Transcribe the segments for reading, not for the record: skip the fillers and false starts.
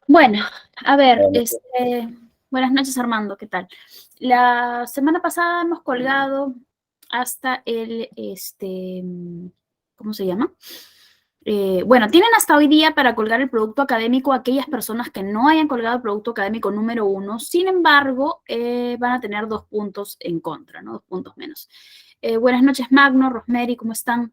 Bueno, a ver, Bueno, buenas noches Armando, ¿qué tal? La semana pasada hemos colgado hasta ¿cómo se llama? Bueno, tienen hasta hoy día para colgar el producto académico aquellas personas que no hayan colgado el producto académico número 1. Sin embargo, van a tener 2 puntos en contra, ¿no? 2 puntos menos. Buenas noches Magno, Rosemary, ¿cómo están?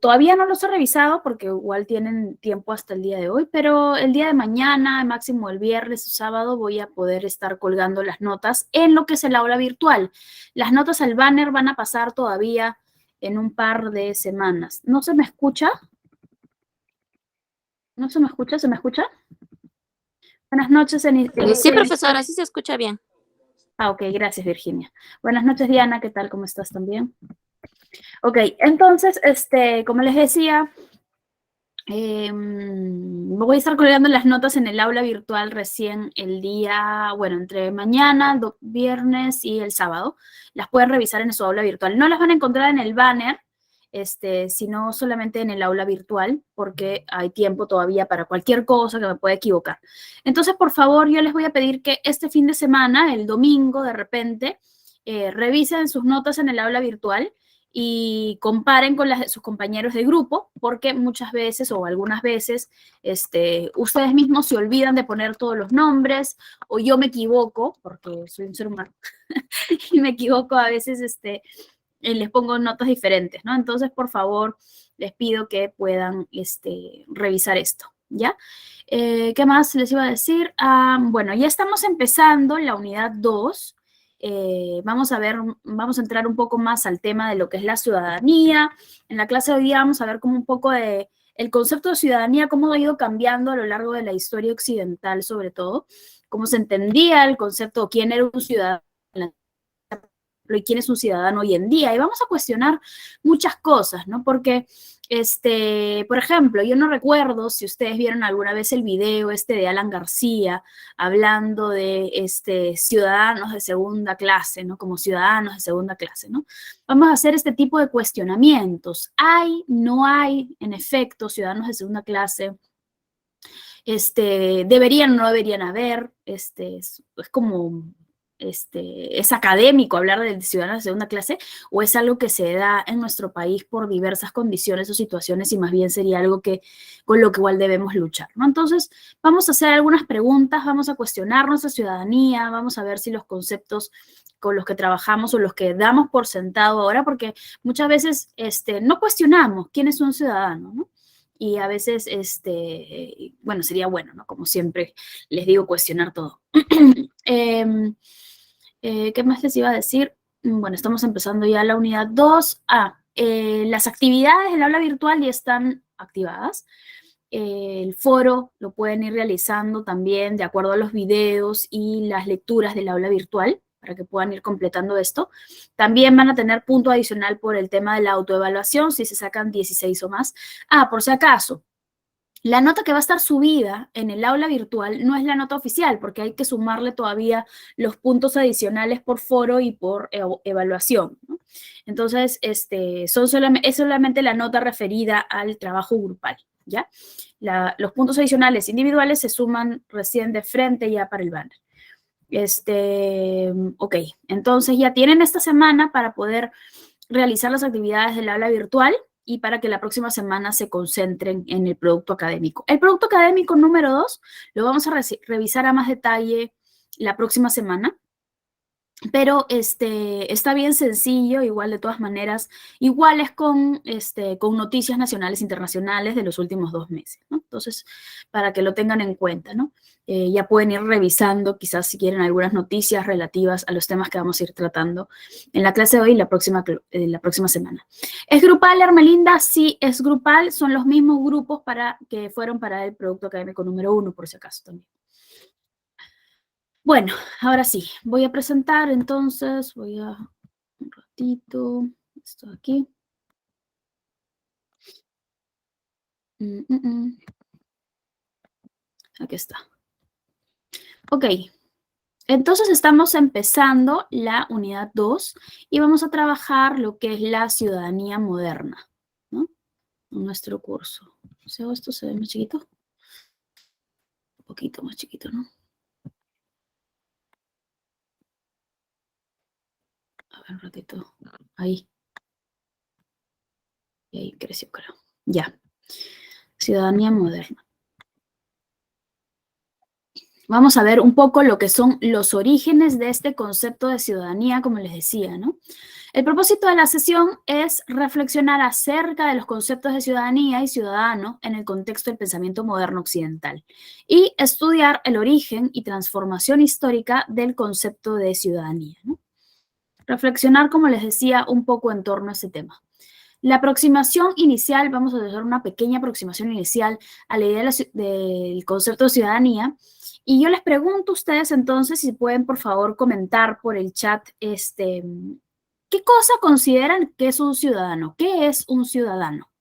Todavía no los he revisado porque igual tienen tiempo hasta el día de hoy, pero el día de mañana, máximo el viernes o sábado, voy a poder estar colgando las notas en lo que es el aula virtual. Las notas al banner van a pasar todavía en un par de semanas. ¿No se me escucha? ¿No se me escucha? ¿Se me escucha? Buenas noches, Sí, profesora, sí se escucha bien. Ok, gracias Virginia. Buenas noches Diana, ¿qué tal? ¿Cómo estás también? Ok, entonces, como les decía, voy a estar colgando las notas en el aula virtual recién el día, bueno, entre mañana, viernes y el sábado. Las pueden revisar en su aula virtual. No las van a encontrar en el banner, sino solamente en el aula virtual, porque hay tiempo todavía para cualquier cosa que me pueda equivocar. Entonces, por favor, yo les voy a pedir que este fin de semana, el domingo, de repente, revisen sus notas en el aula virtual y comparen con las de sus compañeros de grupo, porque muchas veces o algunas veces ustedes mismos se olvidan de poner todos los nombres o yo me equivoco, porque soy un ser humano, y me equivoco a veces, les pongo notas diferentes, ¿no? Entonces, por favor, les pido que puedan revisar esto, ¿ya? ¿Qué más les iba a decir? Bueno, ya estamos empezando la unidad 2. Vamos a entrar un poco más al tema de lo que es la ciudadanía. En la clase de hoy día vamos a ver como un poco de el concepto de ciudadanía, cómo ha ido cambiando a lo largo de la historia occidental, sobre todo, cómo se entendía el concepto, quién era un ciudadano y quién es un ciudadano hoy en día. Y vamos a cuestionar muchas cosas, ¿no? Porque, por ejemplo, yo no recuerdo si ustedes vieron alguna vez el video de Alan García hablando de ciudadanos de segunda clase, ¿no? Como ciudadanos de segunda clase, ¿no? Vamos a hacer este tipo de cuestionamientos. ¿Hay, no hay, en efecto, ciudadanos de segunda clase? Deberían o no deberían haber, es como, es académico hablar de ciudadanos de segunda clase, o es algo que se da en nuestro país por diversas condiciones o situaciones y más bien sería algo que con lo que igual debemos luchar, ¿no? Entonces, vamos a hacer algunas preguntas, vamos a cuestionar nuestra ciudadanía, vamos a ver si los conceptos con los que trabajamos o los que damos por sentado ahora, porque muchas veces no cuestionamos quién es un ciudadano, ¿no? Y a veces, bueno, sería bueno, ¿no? Como siempre les digo, cuestionar todo. ¿Qué más les iba a decir? Bueno, estamos empezando ya la unidad 2. Las actividades del aula virtual ya están activadas. El foro lo pueden ir realizando también de acuerdo a los videos y las lecturas del aula virtual para que puedan ir completando esto. También van a tener punto adicional por el tema de la autoevaluación, si se sacan 16 o más. Por si acaso, la nota que va a estar subida en el aula virtual no es la nota oficial, porque hay que sumarle todavía los puntos adicionales por foro y por evaluación, ¿no? Entonces, es solamente la nota referida al trabajo grupal, ¿ya? Los puntos adicionales individuales se suman recién de frente ya para el banner. Ok, entonces ya tienen esta semana para poder realizar las actividades del aula virtual y para que la próxima semana se concentren en el producto académico. El producto académico número 2 lo vamos a revisar a más detalle la próxima semana, pero está bien sencillo, igual de todas maneras, iguales con noticias nacionales e internacionales de los últimos 2 meses, ¿no? Entonces, para que lo tengan en cuenta, ¿no? Ya pueden ir revisando, quizás si quieren algunas noticias relativas a los temas que vamos a ir tratando en la clase de hoy y la próxima semana. ¿Es grupal, Hermelinda? Sí, es grupal, son los mismos grupos que fueron para el producto académico número 1, por si acaso también. Bueno, ahora sí, voy a presentar, entonces, un ratito, esto aquí. Aquí está. Ok, entonces estamos empezando la unidad 2 y vamos a trabajar lo que es la ciudadanía moderna, ¿no? En nuestro curso. ¿Si hago esto se ve más chiquito? poquito más chiquito, ¿no? A ver, un ratito. Ahí. Y ahí creció, creo. Ya. Ciudadanía moderna. Vamos a ver un poco lo que son los orígenes de este concepto de ciudadanía, como les decía, ¿no? El propósito de la sesión es reflexionar acerca de los conceptos de ciudadanía y ciudadano en el contexto del pensamiento moderno occidental y estudiar el origen y transformación histórica del concepto de ciudadanía, ¿no? Reflexionar, como les decía, un poco en torno a ese tema. La aproximación inicial, vamos a hacer una pequeña aproximación inicial a la idea del concepto de ciudadanía. Y yo les pregunto a ustedes entonces si pueden, por favor, comentar por el chat ¿qué cosa consideran que es un ciudadano? ¿Qué es un ciudadano?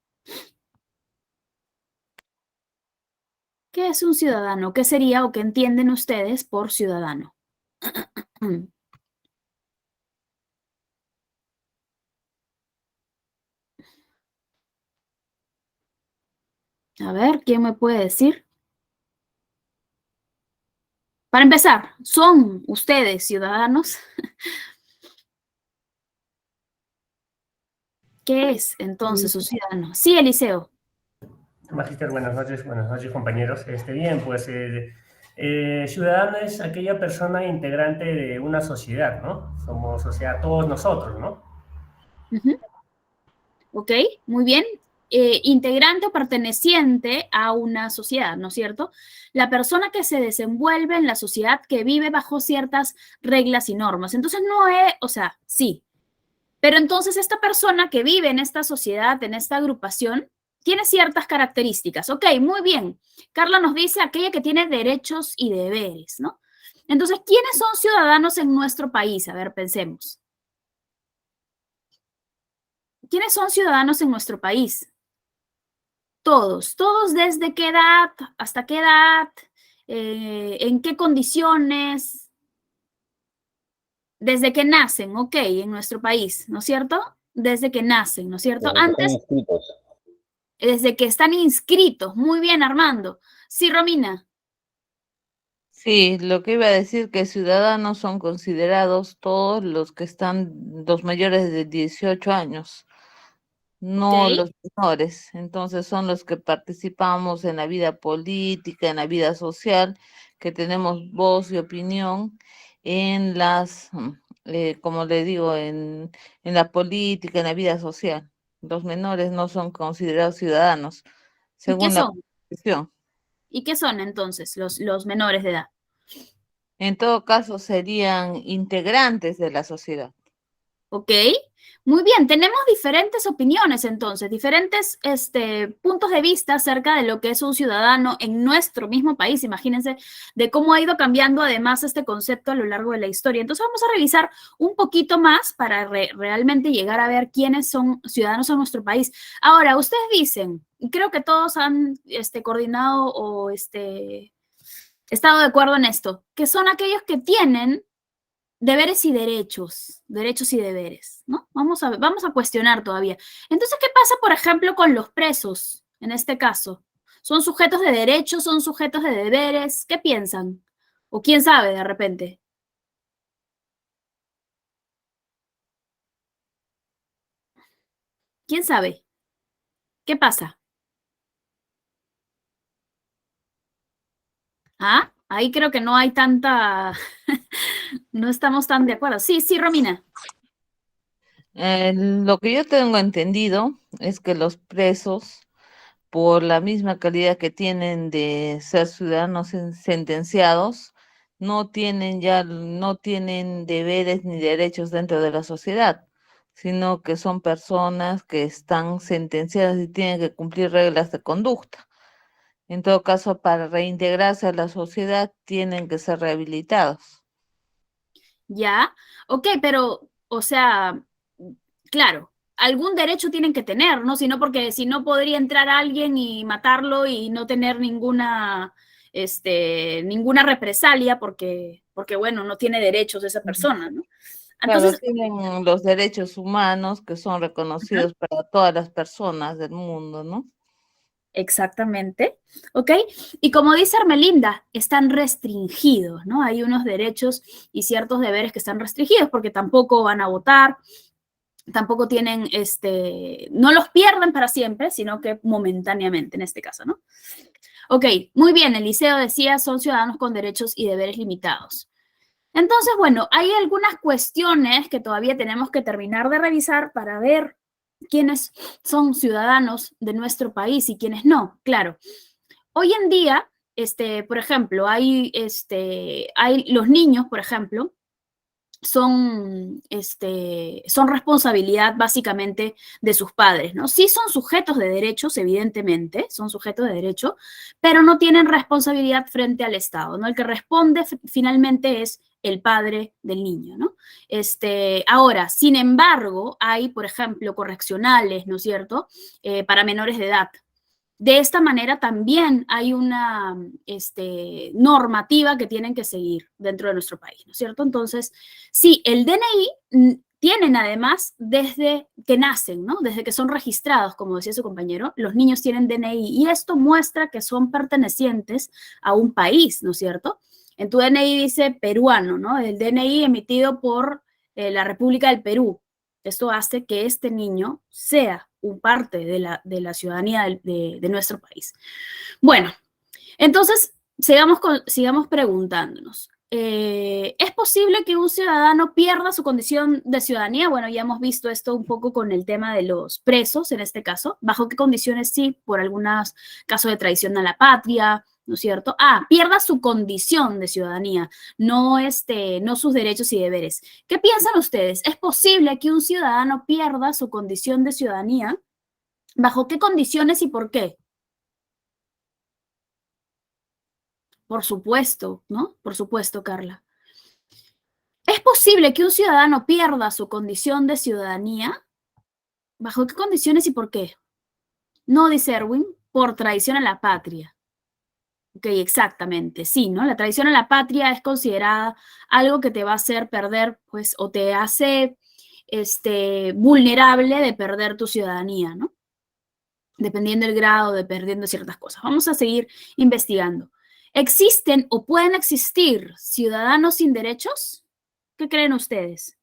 ¿Qué es un ciudadano? ¿Qué sería o qué entienden ustedes por ciudadano? A ver, ¿quién me puede decir? Para empezar, ¿son ustedes ciudadanos? ¿Qué es entonces un ciudadano? Sí, Eliseo. Magíster, buenas noches compañeros. Bien, pues ciudadano es aquella persona integrante de una sociedad, ¿no? Somos, o sea, todos nosotros, ¿no? Uh-huh. Ok, muy bien. Integrante o perteneciente a una sociedad, ¿no es cierto? La persona que se desenvuelve en la sociedad que vive bajo ciertas reglas y normas. Entonces no es, o sea, sí, pero entonces esta persona que vive en esta sociedad, en esta agrupación, tiene ciertas características. Ok, muy bien. Carla nos dice aquella que tiene derechos y deberes, ¿no? Entonces, ¿quiénes son ciudadanos en nuestro país? A ver, pensemos. ¿Quiénes son ciudadanos en nuestro país? Todos desde qué edad, hasta qué edad, en qué condiciones, desde que nacen, ok, en nuestro país, ¿no es cierto? Desde que nacen, ¿no es cierto? Desde que están Antes, inscritos. desde que están inscritos. Muy bien, Armando. Sí, Romina. Sí, lo que iba a decir que ciudadanos son considerados todos los que están, los mayores de 18 años, no Ok. los menores. Entonces son los que participamos en la vida política, en la vida social, que tenemos voz y opinión en como le digo, en la política, en la vida social. Los menores no son considerados ciudadanos, ¿Y qué según la son? Constitución. ¿Y qué son entonces los menores de edad? En todo caso, serían integrantes de la sociedad. ¿Ok? Muy bien, tenemos diferentes opiniones entonces, diferentes puntos de vista acerca de lo que es un ciudadano en nuestro mismo país. Imagínense de cómo ha ido cambiando además este concepto a lo largo de la historia. Entonces vamos a revisar un poquito más para realmente llegar a ver quiénes son ciudadanos en nuestro país. Ahora, ustedes dicen, y creo que todos han coordinado o estado de acuerdo en esto, que son aquellos que tienen deberes y deberes, ¿no? Vamos a cuestionar todavía. Entonces, ¿qué pasa, por ejemplo, con los presos, en este caso? ¿Son sujetos de derechos, son sujetos de deberes? ¿Qué piensan? O quién sabe de repente. ¿Quién sabe? ¿Qué pasa? Ah, ahí creo que no hay tanta, no estamos tan de acuerdo. Sí, sí, Romina. Lo que yo tengo entendido es que los presos, por la misma calidad que tienen de ser ciudadanos sentenciados, no tienen deberes ni derechos dentro de la sociedad, sino que son personas que están sentenciadas y tienen que cumplir reglas de conducta. En todo caso, para reintegrarse a la sociedad, tienen que ser rehabilitados. Ya, ok, pero, o sea, claro, algún derecho tienen que tener, ¿no? Sino porque si no podría entrar alguien y matarlo y no tener ninguna represalia porque, bueno, no tiene derechos esa persona, ¿no? Claro, Entonces, tienen los derechos humanos que son reconocidos para todas las personas del mundo, ¿no? Exactamente, ¿ok? Y como dice Hermelinda, están restringidos, ¿no? Hay unos derechos y ciertos deberes que están restringidos porque tampoco van a votar, tampoco tienen, no los pierden para siempre, sino que momentáneamente en este caso, ¿no? Ok, muy bien, Eliseo decía, son ciudadanos con derechos y deberes limitados. Entonces, bueno, hay algunas cuestiones que todavía tenemos que terminar de revisar para ver quiénes son ciudadanos de nuestro país y quiénes no. Claro, hoy en día, por ejemplo, hay los niños, por ejemplo, son responsabilidad básicamente de sus padres, ¿no? Sí son sujetos de derechos, evidentemente, son sujetos de derecho, pero no tienen responsabilidad frente al Estado, ¿no? El que responde finalmente es el padre del niño, ¿no? Ahora, sin embargo, hay, por ejemplo, correccionales, ¿no es cierto?, para menores de edad. De esta manera también hay una normativa que tienen que seguir dentro de nuestro país, ¿no es cierto? Entonces, sí, el DNI tienen además desde que nacen, ¿no? Desde que son registrados, como decía su compañero, los niños tienen DNI y esto muestra que son pertenecientes a un país, ¿no es cierto? En tu DNI dice peruano, ¿no? El DNI emitido por la República del Perú. Esto hace que este niño sea un parte de la ciudadanía de nuestro país. Bueno, entonces sigamos preguntándonos. ¿Es posible que un ciudadano pierda su condición de ciudadanía? Bueno, ya hemos visto esto un poco con el tema de los presos, en este caso. ¿Bajo qué condiciones sí? Por algunos casos de traición a la patria, ¿no es cierto? Pierda su condición de ciudadanía, no sus derechos y deberes. ¿Qué piensan ustedes? ¿Es posible que un ciudadano pierda su condición de ciudadanía? ¿Bajo qué condiciones y por qué? Por supuesto, ¿no? Por supuesto, Carla. ¿Es posible que un ciudadano pierda su condición de ciudadanía? ¿Bajo qué condiciones y por qué? No, dice Erwin, por traición a la patria. Ok, exactamente, sí, ¿no? La traición a la patria es considerada algo que te va a hacer perder, pues, o te hace vulnerable de perder tu ciudadanía, ¿no? Dependiendo del grado, dependiendo de ciertas cosas. Vamos a seguir investigando. ¿Existen o pueden existir ciudadanos sin derechos? ¿Qué creen ustedes?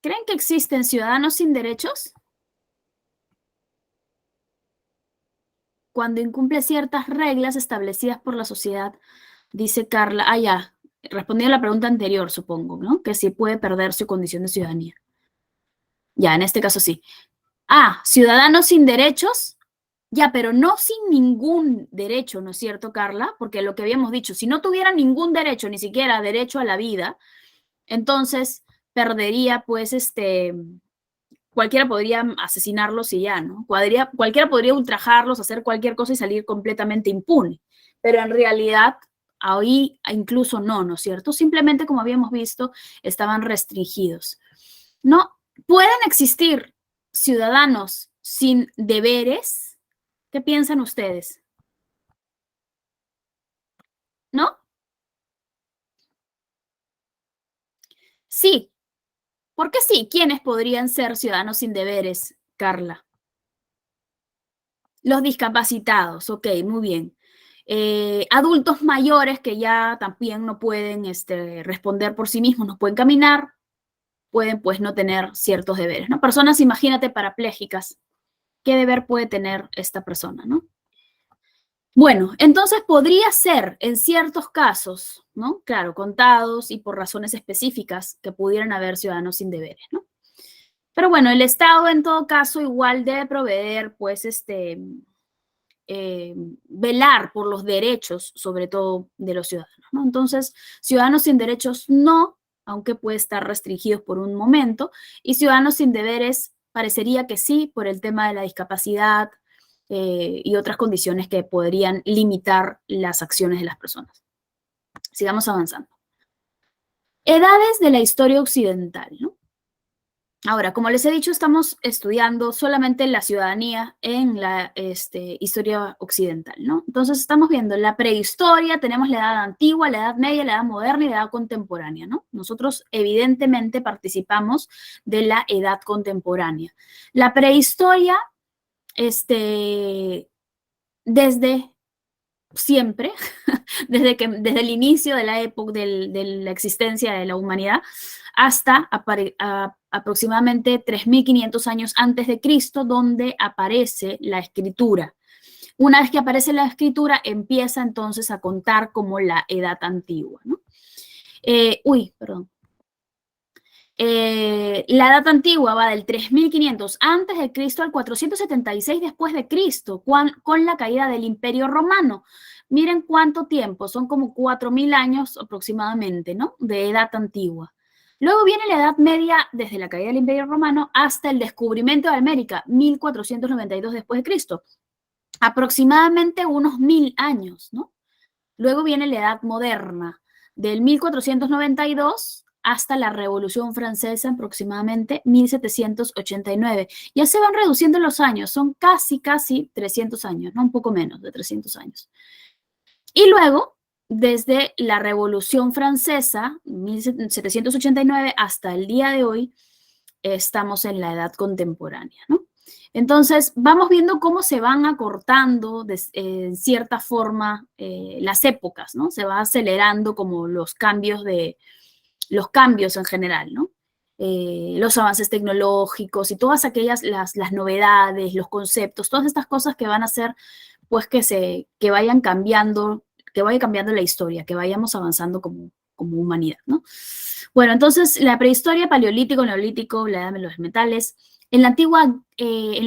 ¿Creen que existen ciudadanos sin derechos? Cuando incumple ciertas reglas establecidas por la sociedad, dice Carla, ya, respondí a la pregunta anterior, supongo, ¿no? Que si puede perder su condición de ciudadanía. Ya, en este caso sí. Ciudadanos sin derechos, ya, pero no sin ningún derecho, ¿no es cierto, Carla? Porque lo que habíamos dicho, si no tuviera ningún derecho, ni siquiera derecho a la vida, entonces perdería, pues, cualquiera podría asesinarlos y ya, ¿no? Cualquiera podría ultrajarlos, hacer cualquier cosa y salir completamente impune. Pero en realidad, ahí incluso no, ¿no es cierto? Simplemente, como habíamos visto, estaban restringidos. No, pueden existir ciudadanos sin deberes. ¿Qué piensan ustedes? ¿No? Sí. ¿Por qué sí? ¿Quiénes podrían ser ciudadanos sin deberes, Carla? Los discapacitados, ok, muy bien. Adultos mayores que ya también no pueden responder por sí mismos, no pueden caminar, pueden pues no tener ciertos deberes, ¿no? Personas, imagínate, parapléjicas, ¿qué deber puede tener esta persona, no? Bueno, entonces podría ser en ciertos casos, ¿no? Claro, contados y por razones específicas que pudieran haber ciudadanos sin deberes, ¿no? Pero bueno, el Estado en todo caso igual debe proveer, pues, velar por los derechos, sobre todo de los ciudadanos, ¿no? Entonces, ciudadanos sin derechos no, aunque puede estar restringidos por un momento, y ciudadanos sin deberes parecería que sí, por el tema de la discapacidad y otras condiciones que podrían limitar las acciones de las personas. Sigamos avanzando. Edades de la historia occidental, ¿no? Ahora, como les he dicho, estamos estudiando solamente la ciudadanía en la historia occidental, ¿no? Entonces estamos viendo la prehistoria, tenemos la edad antigua, la edad media, la edad moderna y la edad contemporánea, ¿no? Nosotros evidentemente participamos de la edad contemporánea. La prehistoria desde siempre, desde el inicio de la época de la existencia de la humanidad hasta aproximadamente 3.500 años antes de Cristo, donde aparece la escritura. Una vez que aparece la escritura, empieza entonces a contar como la Edad Antigua, ¿no? La Edad Antigua va del 3.500 antes de Cristo al 476 después de Cristo, con la caída del Imperio Romano. Miren cuánto tiempo, son como 4.000 años aproximadamente, ¿no? De Edad Antigua. Luego viene la Edad Media, desde la caída del Imperio Romano hasta el descubrimiento de América, 1492 después de Cristo. Aproximadamente unos 1.000 años, ¿no? Luego viene la Edad Moderna, del 1492 hasta la Revolución Francesa, aproximadamente 1789. Ya se van reduciendo los años, son casi 300 años, ¿no? Un poco menos de 300 años. Y luego, desde la Revolución Francesa, 1789, hasta el día de hoy, estamos en la edad contemporánea, ¿no? Entonces, vamos viendo cómo se van acortando en cierta forma las épocas, ¿no? Se va acelerando como los cambios en general, ¿no? Los avances tecnológicos y todas aquellas, las novedades, los conceptos, todas estas cosas que van a hacer, pues, que vaya cambiando la historia, que vayamos avanzando como humanidad, ¿no? Bueno, entonces, la prehistoria, paleolítico, neolítico, la edad de los metales. En la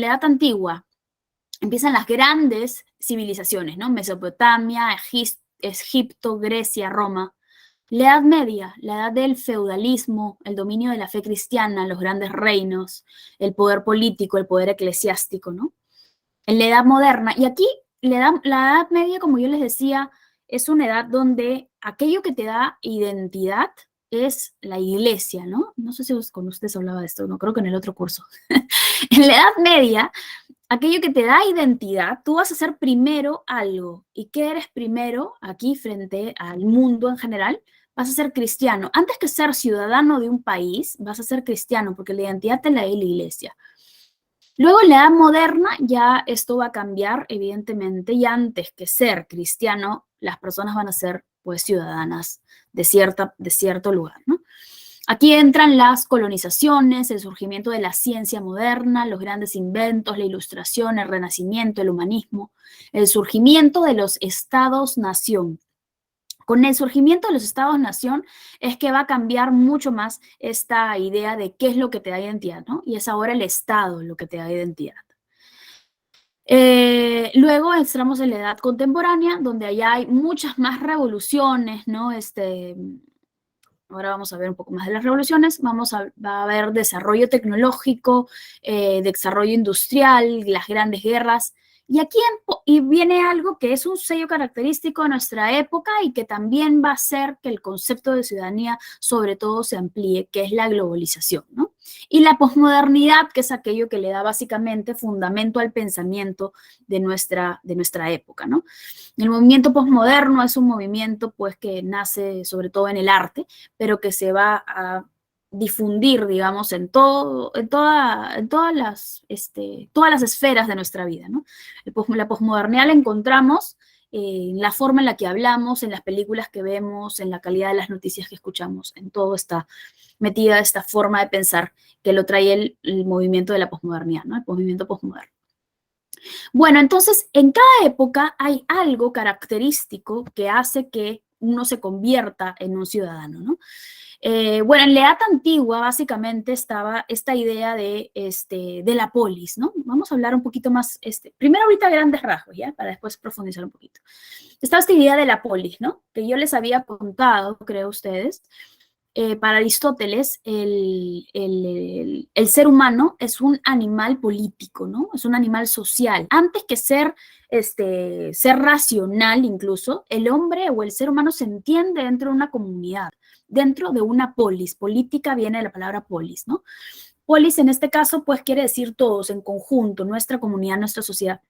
edad antigua empiezan las grandes civilizaciones, ¿no? Mesopotamia, Egipto, Grecia, Roma. La Edad Media, la edad del feudalismo, el dominio de la fe cristiana, los grandes reinos, el poder político, el poder eclesiástico, ¿no? En la Edad Moderna, y aquí la Edad Media, como yo les decía, es una edad donde aquello que te da identidad es la iglesia, ¿no? No sé si con ustedes hablaba de esto, no creo que en el otro curso. En la Edad Media, aquello que te da identidad, tú vas a ser primero algo. ¿Y qué eres primero aquí frente al mundo en general? Vas a ser cristiano. Antes que ser ciudadano de un país, vas a ser cristiano, porque la identidad te la da la iglesia. Luego, en la edad moderna, ya esto va a cambiar, evidentemente, y antes que ser cristiano, las personas van a ser, pues, ciudadanas de cierto lugar, ¿no? Aquí entran las colonizaciones, el surgimiento de la ciencia moderna, los grandes inventos, la ilustración, el renacimiento, el humanismo, el surgimiento de los estados-nación. Con el surgimiento de los estados-nación es que va a cambiar mucho más esta idea de qué es lo que te da identidad, ¿no? Y es ahora el Estado lo que te da identidad. Luego entramos en la edad contemporánea, donde allá hay muchas más revoluciones, ¿no? Ahora vamos a ver un poco más de las revoluciones, va a haber desarrollo tecnológico, desarrollo industrial, las grandes guerras. Y aquí viene algo que es un sello característico de nuestra época y que también va a hacer que el concepto de ciudadanía sobre todo se amplíe, que es la globalización, ¿no? Y la posmodernidad, que es aquello que le da básicamente fundamento al pensamiento de nuestra época, ¿no? El movimiento posmoderno es un movimiento, pues, que nace sobre todo en el arte, pero que se va a difundir, digamos, en todas las esferas de nuestra vida, ¿no? La posmodernidad la encontramos en la forma en la que hablamos, en las películas que vemos, en la calidad de las noticias que escuchamos, en todo está metida esta forma de pensar que lo trae el movimiento de la posmodernidad, ¿no? El movimiento posmoderno. Bueno, entonces, en cada época hay algo característico que hace que uno se convierta en un ciudadano, ¿no? Bueno, en la edad antigua básicamente estaba esta idea de la polis, ¿no? Vamos a hablar un poquito más, primero ahorita grandes rasgos, ¿ya? Para después profundizar un poquito. Estaba esta idea de la polis, ¿no? Que yo les había contado, creo ustedes. Para Aristóteles, el ser humano es un animal político, ¿no? Es un animal social. Antes que ser racional incluso, el hombre o el ser humano se entiende dentro de una comunidad, dentro de una polis. Política viene de la palabra polis, ¿no? Polis en este caso, pues, quiere decir todos en conjunto, nuestra comunidad, nuestra sociedad.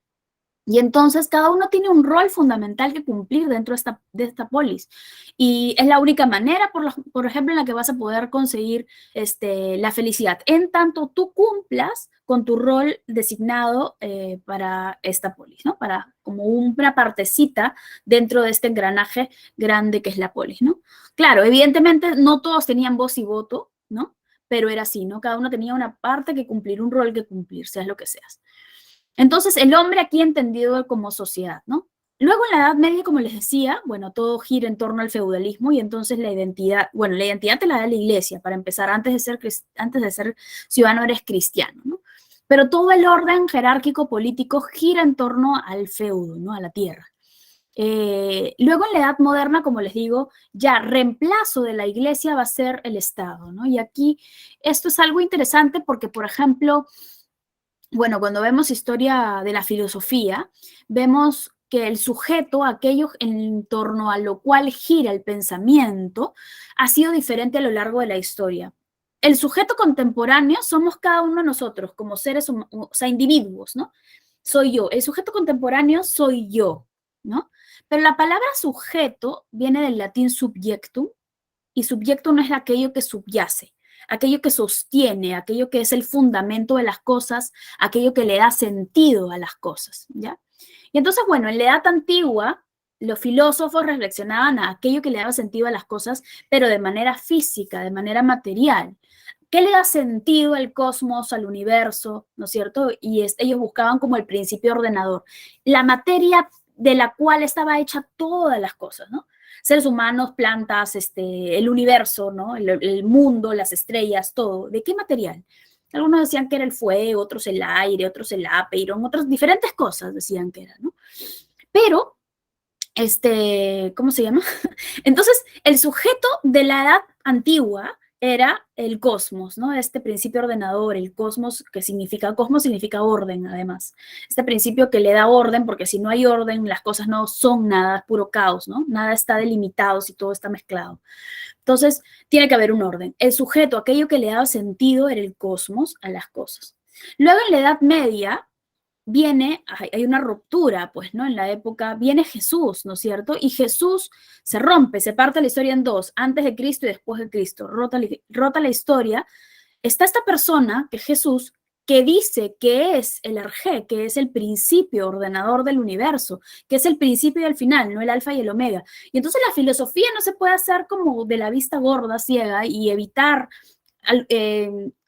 Y entonces cada uno tiene un rol fundamental que cumplir dentro de esta polis. Y es la única manera, por ejemplo, en la que vas a poder conseguir la felicidad. En tanto tú cumplas con tu rol designado para esta polis, ¿no? Para como una partecita dentro de este engranaje grande que es la polis, ¿no? Claro, evidentemente no todos tenían voz y voto, ¿no? Pero era así, ¿no? Cada uno tenía una parte que cumplir, un rol que cumplir, seas lo que seas. Entonces, el hombre aquí entendido como sociedad, ¿no? Luego en la Edad Media, como les decía, bueno, todo gira en torno al feudalismo y entonces la identidad te la da la iglesia, para empezar, antes de ser ciudadano eres cristiano, ¿no? Pero todo el orden jerárquico político gira en torno al feudo, ¿no? A la tierra. Luego en la Edad Moderna, como les digo, ya reemplazo de la iglesia va a ser el Estado, ¿no? Y aquí esto es algo interesante porque, por ejemplo, bueno, cuando vemos historia de la filosofía, vemos que el sujeto, aquello en torno a lo cual gira el pensamiento, ha sido diferente a lo largo de la historia. El sujeto contemporáneo somos cada uno de nosotros, como seres, o sea, individuos, ¿no? Soy yo. El sujeto contemporáneo soy yo, ¿no? Pero la palabra sujeto viene del latín subjectum, y subjectum es aquello que subyace, aquello que sostiene, aquello que es el fundamento de las cosas, aquello que le da sentido a las cosas, ¿ya? Y entonces, bueno, en la Edad Antigua, los filósofos reflexionaban a aquello que le daba sentido a las cosas, pero de manera física, de manera material. ¿Qué le da sentido al cosmos, al universo, ¿no es cierto? Y ellos buscaban como el principio ordenador, la materia de la cual estaba hecha todas las cosas, ¿no? Seres humanos, plantas, el universo, ¿no? El mundo, las estrellas, todo. ¿De qué material? Algunos decían que era el fuego, otros el aire, otros el apeiron, otras diferentes cosas decían que era, ¿no? Pero, ¿cómo se llama? Entonces, el sujeto de la edad antigua era el cosmos, ¿no? Este principio ordenador, el cosmos significa orden, además. Este principio que le da orden, porque si no hay orden, las cosas no son nada, es puro caos, ¿no? Nada está delimitado si todo está mezclado. Entonces, tiene que haber un orden. El sujeto, aquello que le daba sentido, era el cosmos a las cosas. Luego, en la Edad Media, hay una ruptura, pues, ¿no? En la época viene Jesús, ¿no es cierto? Y Jesús se rompe, se parte la historia en dos, antes de Cristo y después de Cristo, rota la historia. Está esta persona, que es Jesús, que dice que es el arjé, que es el principio ordenador del universo, que es el principio y el final, no el alfa y el omega. Y entonces la filosofía no se puede hacer como de la vista gorda, ciega, y evitar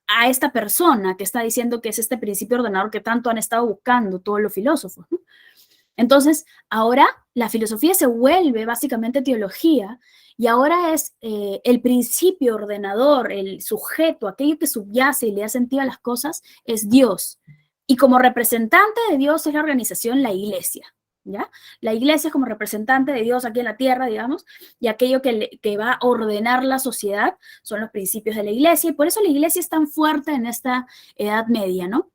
a esta persona que está diciendo que es este principio ordenador que tanto han estado buscando todos los filósofos, ¿no? Entonces, ahora la filosofía se vuelve básicamente teología y ahora es el principio ordenador, el sujeto, aquello que subyace y le da sentido a las cosas, es Dios. Y como representante de Dios es la organización, la iglesia, ¿ya? La iglesia es como representante de Dios aquí en la tierra, digamos, y aquello que va a ordenar la sociedad son los principios de la iglesia, y por eso la iglesia es tan fuerte en esta Edad Media, ¿no?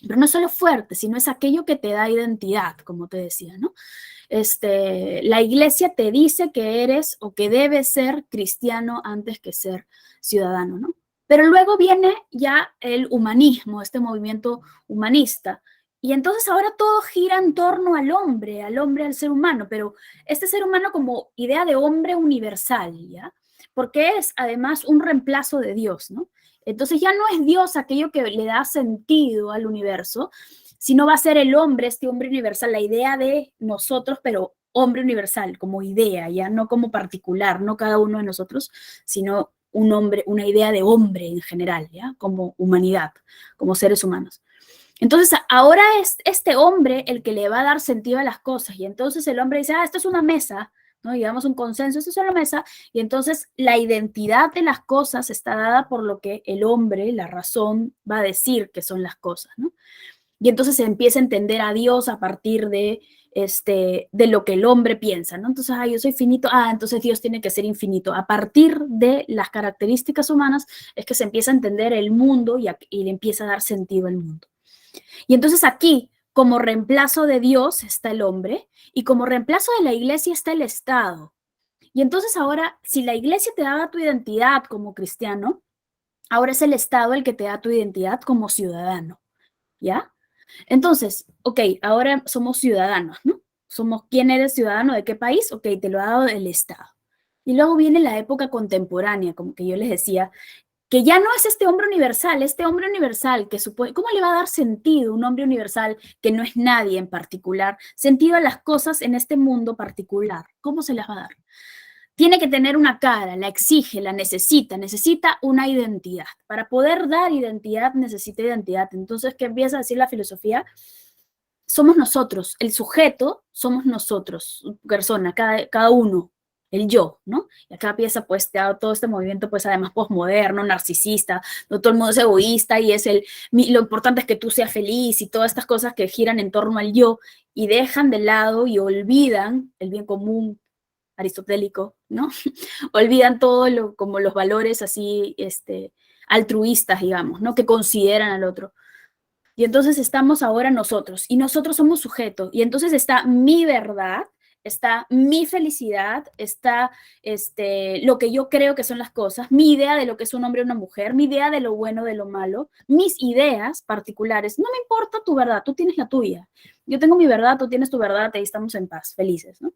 Pero no solo fuerte, sino es aquello que te da identidad, como te decía, ¿no? La iglesia te dice que eres o que debes ser cristiano antes que ser ciudadano, ¿no? Pero luego viene ya el humanismo, este movimiento humanista. Y entonces ahora todo gira en torno al hombre, al ser humano, pero este ser humano como idea de hombre universal, ¿ya? Porque es además un reemplazo de Dios, ¿no? Entonces ya no es Dios aquello que le da sentido al universo, sino va a ser el hombre, este hombre universal, la idea de nosotros, pero hombre universal, como idea, ya no como particular, no cada uno de nosotros, sino un hombre, una idea de hombre en general, ya, como humanidad, como seres humanos. Entonces ahora es este hombre el que le va a dar sentido a las cosas, y entonces el hombre dice, esto es una mesa, ¿no? Llegamos a un consenso, esto es una mesa, y entonces la identidad de las cosas está dada por lo que el hombre, la razón, va a decir que son las cosas, ¿no? Y entonces se empieza a entender a Dios a partir de lo que el hombre piensa, ¿no? Entonces, yo soy finito, entonces Dios tiene que ser infinito. A partir de las características humanas es que se empieza a entender el mundo y le empieza a dar sentido al mundo. Y entonces aquí, como reemplazo de Dios está el hombre y como reemplazo de la iglesia está el Estado. Y entonces ahora, si la iglesia te daba tu identidad como cristiano, ahora es el Estado el que te da tu identidad como ciudadano, ¿ya? Entonces, ok, ahora somos ciudadanos, ¿no? Somos, ¿quién eres ciudadano de qué país? Ok, te lo ha dado el Estado. Y luego viene la época contemporánea, como que yo les decía, que ya no es este hombre universal que supone, ¿cómo le va a dar sentido un hombre universal que no es nadie en particular, sentido a las cosas en este mundo particular? ¿Cómo se las va a dar? Tiene que tener una cara, la exige, la necesita una identidad. Para poder dar identidad, necesita identidad. Entonces, ¿qué empieza a decir la filosofía? Somos nosotros, el sujeto somos nosotros, persona, cada uno, el yo, ¿no? Y acá empieza pues todo este movimiento pues además posmoderno, narcisista, no todo el mundo es egoísta y lo importante es que tú seas feliz y todas estas cosas que giran en torno al yo y dejan de lado y olvidan el bien común aristotélico, ¿no? Olvidan todo como los valores así, altruistas, digamos, ¿no? Que consideran al otro. Y entonces estamos ahora nosotros, y nosotros somos sujetos, y entonces está mi verdad, está mi felicidad, está lo que yo creo que son las cosas, mi idea de lo que es un hombre o una mujer, mi idea de lo bueno, de lo malo, mis ideas particulares. No me importa tu verdad, tú tienes la tuya. Yo tengo mi verdad, tú tienes tu verdad, y ahí estamos en paz, felices, ¿no?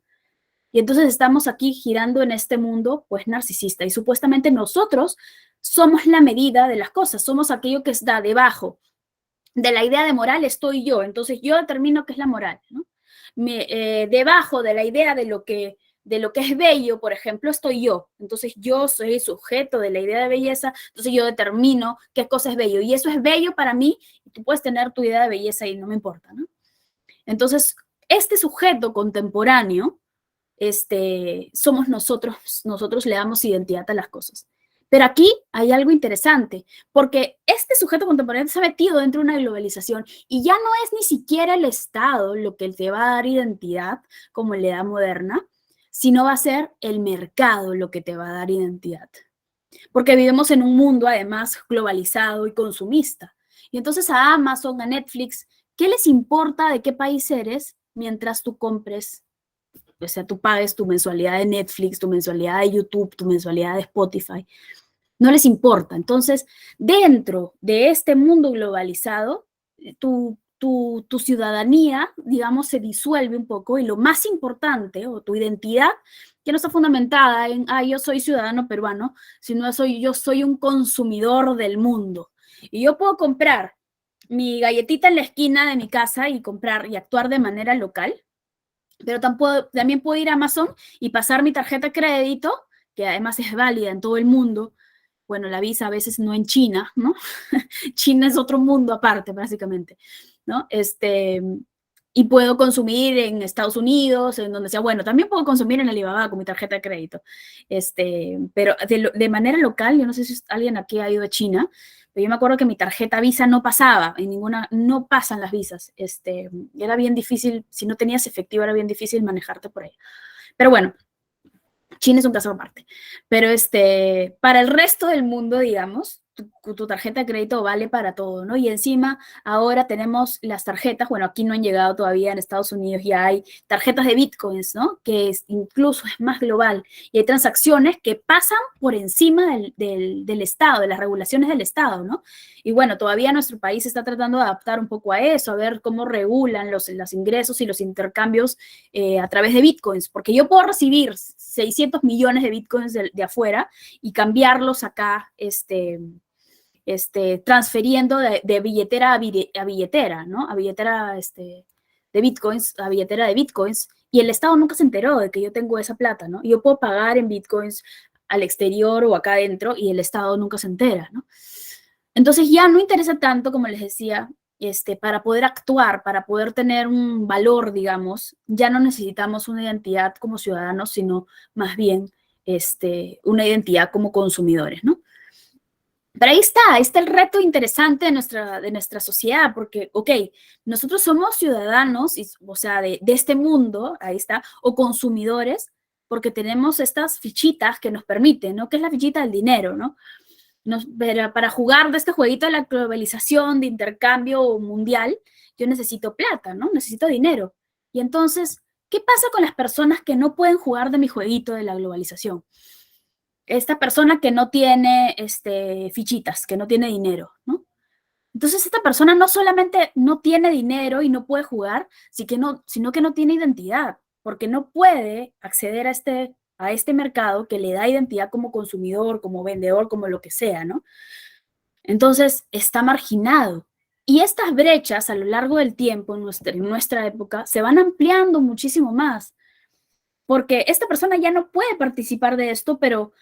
Y entonces estamos aquí girando en este mundo, pues, narcisista. Y supuestamente nosotros somos la medida de las cosas, somos aquello que está debajo de la idea de moral estoy yo. Entonces yo determino qué es la moral, ¿no? Debajo de la idea de lo que es bello, por ejemplo, estoy yo. Entonces yo soy sujeto de la idea de belleza, entonces yo determino qué cosa es bello. Y eso es bello para mí, y tú puedes tener tu idea de belleza y no me importa, ¿no? Entonces, este sujeto contemporáneo, somos nosotros le damos identidad a las cosas. Pero aquí hay algo interesante, porque este sujeto contemporáneo se ha metido dentro de una globalización y ya no es ni siquiera el Estado lo que te va a dar identidad, como en la edad moderna, sino va a ser el mercado lo que te va a dar identidad. Porque vivimos en un mundo, además, globalizado y consumista. Y entonces a Amazon, a Netflix, ¿qué les importa de qué país eres mientras tú compres? O sea, tú pagues tu mensualidad de Netflix, tu mensualidad de YouTube, tu mensualidad de Spotify. No les importa. Entonces, dentro de este mundo globalizado, tu ciudadanía, digamos, se disuelve un poco y lo más importante, o tu identidad, que no está fundamentada en, yo soy ciudadano peruano, sino yo soy un consumidor del mundo. Y yo puedo comprar mi galletita en la esquina de mi casa y comprar y actuar de manera local, pero también puedo ir a Amazon y pasar mi tarjeta de crédito, que además es válida en todo el mundo. Bueno, la Visa a veces no en China, ¿no? China es otro mundo aparte, básicamente, ¿no? Y puedo consumir en Estados Unidos, en donde sea. Bueno, también puedo consumir en Alibaba con mi tarjeta de crédito. Pero de manera local, yo no sé si alguien aquí ha ido a China, pero yo me acuerdo que mi tarjeta Visa no pasaba, no pasan las visas. Era bien difícil, si no tenías efectivo, era bien difícil manejarte por ahí. Pero bueno, China es un caso aparte. Pero para el resto del mundo, digamos, tu tarjeta de crédito vale para todo, ¿no? Y encima ahora tenemos las tarjetas, bueno, aquí no han llegado todavía, en Estados Unidos ya hay tarjetas de bitcoins, ¿no? Que incluso es más global. Y hay transacciones que pasan por encima del Estado, de las regulaciones del Estado, ¿no? Y bueno, todavía nuestro país está tratando de adaptar un poco a eso, a ver cómo regulan los ingresos y los intercambios a través de bitcoins, porque yo puedo recibir 600 millones de bitcoins de afuera y cambiarlos acá, transfiriendo de billetera a billetera, ¿no? A billetera de bitcoins, a billetera de bitcoins, y el Estado nunca se enteró de que yo tengo esa plata, ¿no? Yo puedo pagar en bitcoins al exterior o acá adentro y el Estado nunca se entera, ¿no? Entonces ya no interesa tanto, como les decía, para poder actuar, para poder tener un valor, digamos, ya no necesitamos una identidad como ciudadanos, sino más bien una identidad como consumidores, ¿no? Pero ahí está el reto interesante de nuestra sociedad, porque, ok, nosotros somos ciudadanos, o sea, de este mundo, ahí está, o consumidores, porque tenemos estas fichitas que nos permiten, ¿no? ¿Qué es la fichita del dinero, no? Pero para jugar de este jueguito de la globalización, de intercambio mundial, yo necesito plata, ¿no? Necesito dinero. Y entonces, ¿qué pasa con las personas que no pueden jugar de mi jueguito de la globalización? Esta persona que no tiene fichitas, que no tiene dinero, ¿no? Entonces esta persona no solamente no tiene dinero y no puede jugar, sino que no tiene identidad, porque no puede acceder a este mercado que le da identidad como consumidor, como vendedor, como lo que sea, ¿no? Entonces está marginado. Y estas brechas a lo largo del tiempo, en nuestra época, se van ampliando muchísimo más, porque esta persona ya no puede participar de esto, pero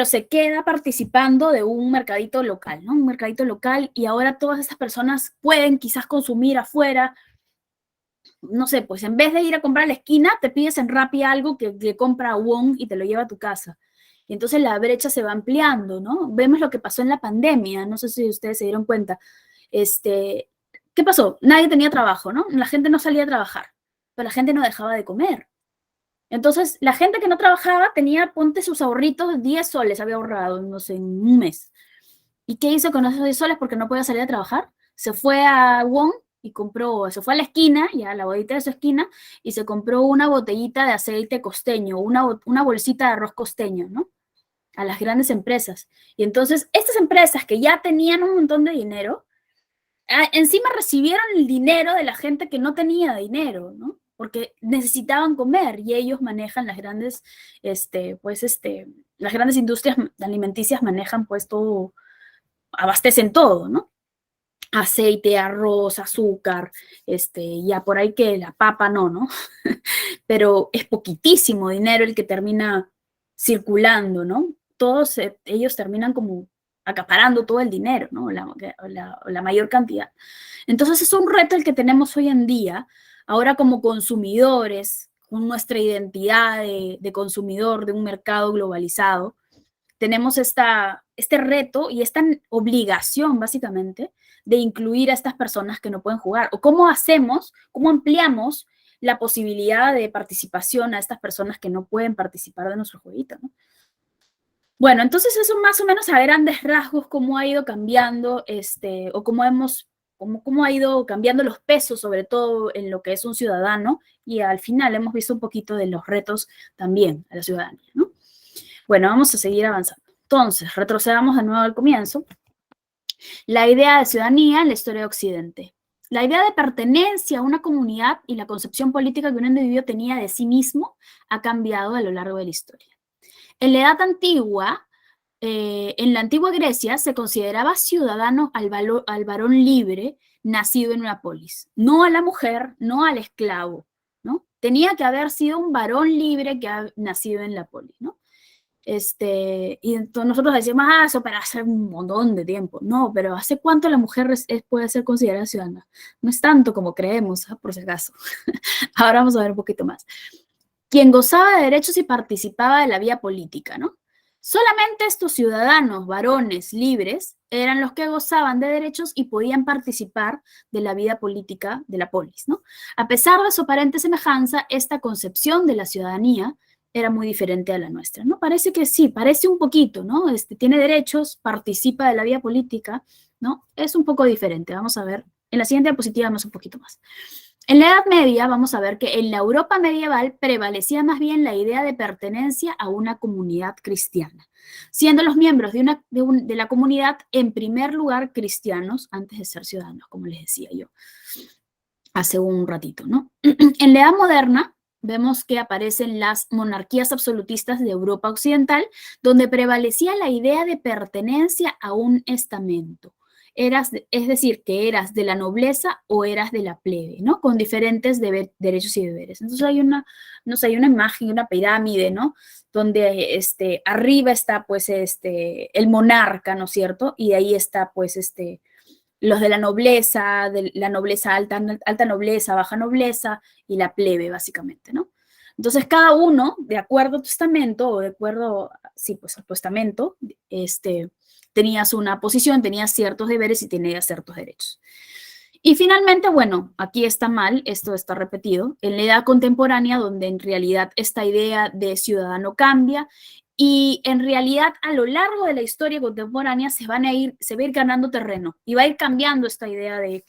se queda participando de un mercadito local, ¿no? Un mercadito local, y ahora todas estas personas pueden quizás consumir afuera, no sé, pues en vez de ir a comprar a la esquina, te pides en Rappi algo que compra Wong y te lo lleva a tu casa. Y entonces la brecha se va ampliando, ¿no? Vemos lo que pasó en la pandemia, no sé si ustedes se dieron cuenta. ¿Qué pasó? Nadie tenía trabajo, ¿no? La gente no salía a trabajar, pero la gente no dejaba de comer. Entonces, la gente que no trabajaba tenía, ponte sus ahorritos, 10 soles había ahorrado, no sé, en un mes. ¿Y qué hizo con esos 10 soles? Porque no podía salir a trabajar. Se fue a Wong y se fue a la esquina, ya a la bodita de su esquina, y se compró una botellita de aceite costeño, una bolsita de arroz costeño, ¿no? A las grandes empresas. Y entonces, estas empresas que ya tenían un montón de dinero, encima recibieron el dinero de la gente que no tenía dinero, ¿no? Porque necesitaban comer y ellos manejan las grandes, las grandes industrias alimenticias manejan pues todo, abastecen todo, ¿no? Aceite, arroz, azúcar, ya por ahí que la papa no, pero es poquitísimo dinero el que termina circulando, ¿no? Todos ellos terminan como acaparando todo el dinero, ¿no? La mayor cantidad. Entonces es un reto el que tenemos hoy en día, ahora como consumidores, con nuestra identidad de consumidor de un mercado globalizado, tenemos este reto y esta obligación, básicamente, de incluir a estas personas que no pueden jugar. O cómo ampliamos la posibilidad de participación a estas personas que no pueden participar de nuestro jueguito, ¿no? Bueno, entonces eso más o menos a grandes rasgos cómo ha ido cambiando, o cómo ha ido cambiando los pesos, sobre todo en lo que es un ciudadano, y al final hemos visto un poquito de los retos también a la ciudadanía, ¿no? Bueno, vamos a seguir avanzando. Entonces, retrocedamos de nuevo al comienzo. La idea de ciudadanía en la historia de Occidente. La idea de pertenencia a una comunidad y la concepción política que un individuo tenía de sí mismo ha cambiado a lo largo de la historia. En la Edad Antigua, en la antigua Grecia, se consideraba ciudadano al varón libre nacido en una polis, no a la mujer, no al esclavo, ¿no? Tenía que haber sido un varón libre que ha nacido en la polis, ¿no? Y entonces nosotros decimos, eso para hace un montón de tiempo. No, pero ¿hace cuánto la mujer puede ser considerada ciudadana? No es tanto como creemos, por si acaso. Ahora vamos a ver un poquito más. Quien gozaba de derechos y participaba de la vida política, ¿no? Solamente estos ciudadanos, varones, libres, eran los que gozaban de derechos y podían participar de la vida política de la polis, ¿no? A pesar de su aparente semejanza, esta concepción de la ciudadanía era muy diferente a la nuestra, ¿no? Parece que sí, parece un poquito, ¿no? Tiene derechos, participa de la vida política, ¿no? Es un poco diferente. Vamos a ver, en la siguiente diapositiva vamos un poquito más. En la Edad Media vamos a ver que en la Europa medieval prevalecía más bien la idea de pertenencia a una comunidad cristiana, siendo los miembros de la comunidad en primer lugar cristianos antes de ser ciudadanos, como les decía yo hace un ratito, ¿no? En la Edad Moderna vemos que aparecen las monarquías absolutistas de Europa Occidental, donde prevalecía la idea de pertenencia a un estamento. Es decir, que eras de la nobleza o eras de la plebe, ¿no? Con diferentes derechos y deberes. Entonces hay una imagen, una pirámide, ¿no? Donde arriba está, pues, el monarca, ¿no es cierto? Y de ahí está, pues, los de la nobleza alta nobleza, baja nobleza y la plebe, básicamente, ¿no? Entonces, cada uno, de acuerdo a tu estamento, o de acuerdo, sí, pues a tu estamento, tenías una posición, tenías ciertos deberes y tenías ciertos derechos. Y finalmente, bueno, aquí está mal, esto está repetido, en la edad contemporánea, donde en realidad esta idea de ciudadano cambia, y en realidad a lo largo de la historia contemporánea se va a ir ganando terreno y va a ir cambiando esta idea de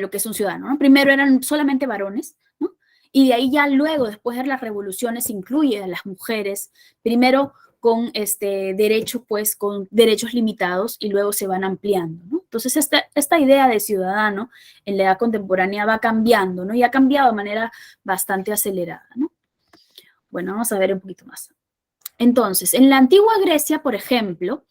lo que es un ciudadano, ¿no? Primero eran solamente varones, ¿no? Y de ahí ya luego, después de las revoluciones, incluye a las mujeres, primero con derechos, pues, con derechos limitados y luego se van ampliando, ¿no? Entonces, esta idea de ciudadano en la edad contemporánea va cambiando, ¿no? Y ha cambiado de manera bastante acelerada, ¿no? Bueno, vamos a ver un poquito más. Entonces, en la antigua Grecia, por ejemplo,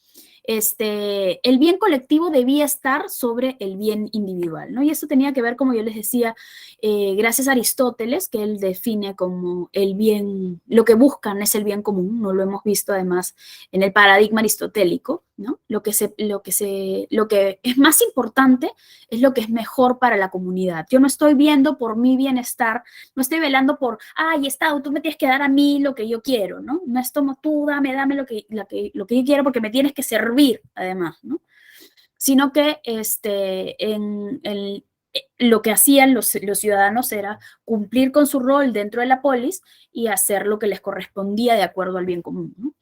el bien colectivo debía estar sobre el bien individual, ¿no? Y esto tenía que ver, como yo les decía, gracias a Aristóteles, que él define como el bien, lo que buscan es el bien común, ¿no? Lo hemos visto además en el paradigma aristotélico, ¿no? Lo que es más importante es lo que es mejor para la comunidad. Yo no estoy viendo por mi bienestar, no estoy velando por, ay, Estado, tú me tienes que dar a mí lo que yo quiero, ¿no? No es como tú, dame lo que yo quiero porque me tienes que servir, además, ¿no? Sino que lo que hacían los ciudadanos era cumplir con su rol dentro de la polis y hacer lo que les correspondía de acuerdo al bien común, ¿no?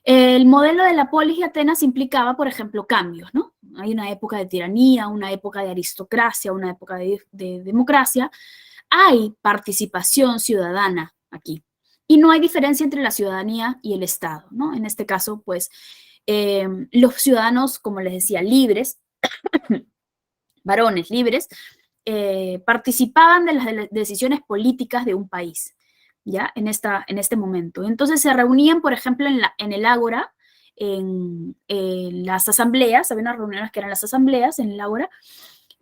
El modelo de la polis de Atenas implicaba, por ejemplo, cambios, ¿no? Hay una época de tiranía, una época de aristocracia, una época de democracia. Hay participación ciudadana aquí. Y no hay diferencia entre la ciudadanía y el Estado, ¿no? En este caso, pues, los ciudadanos, como les decía, libres, varones libres, participaban de las decisiones políticas de un país, ¿ya? En este momento. Entonces se reunían, por ejemplo, en el Ágora, en las asambleas, había unas reuniones que eran las asambleas en el Ágora,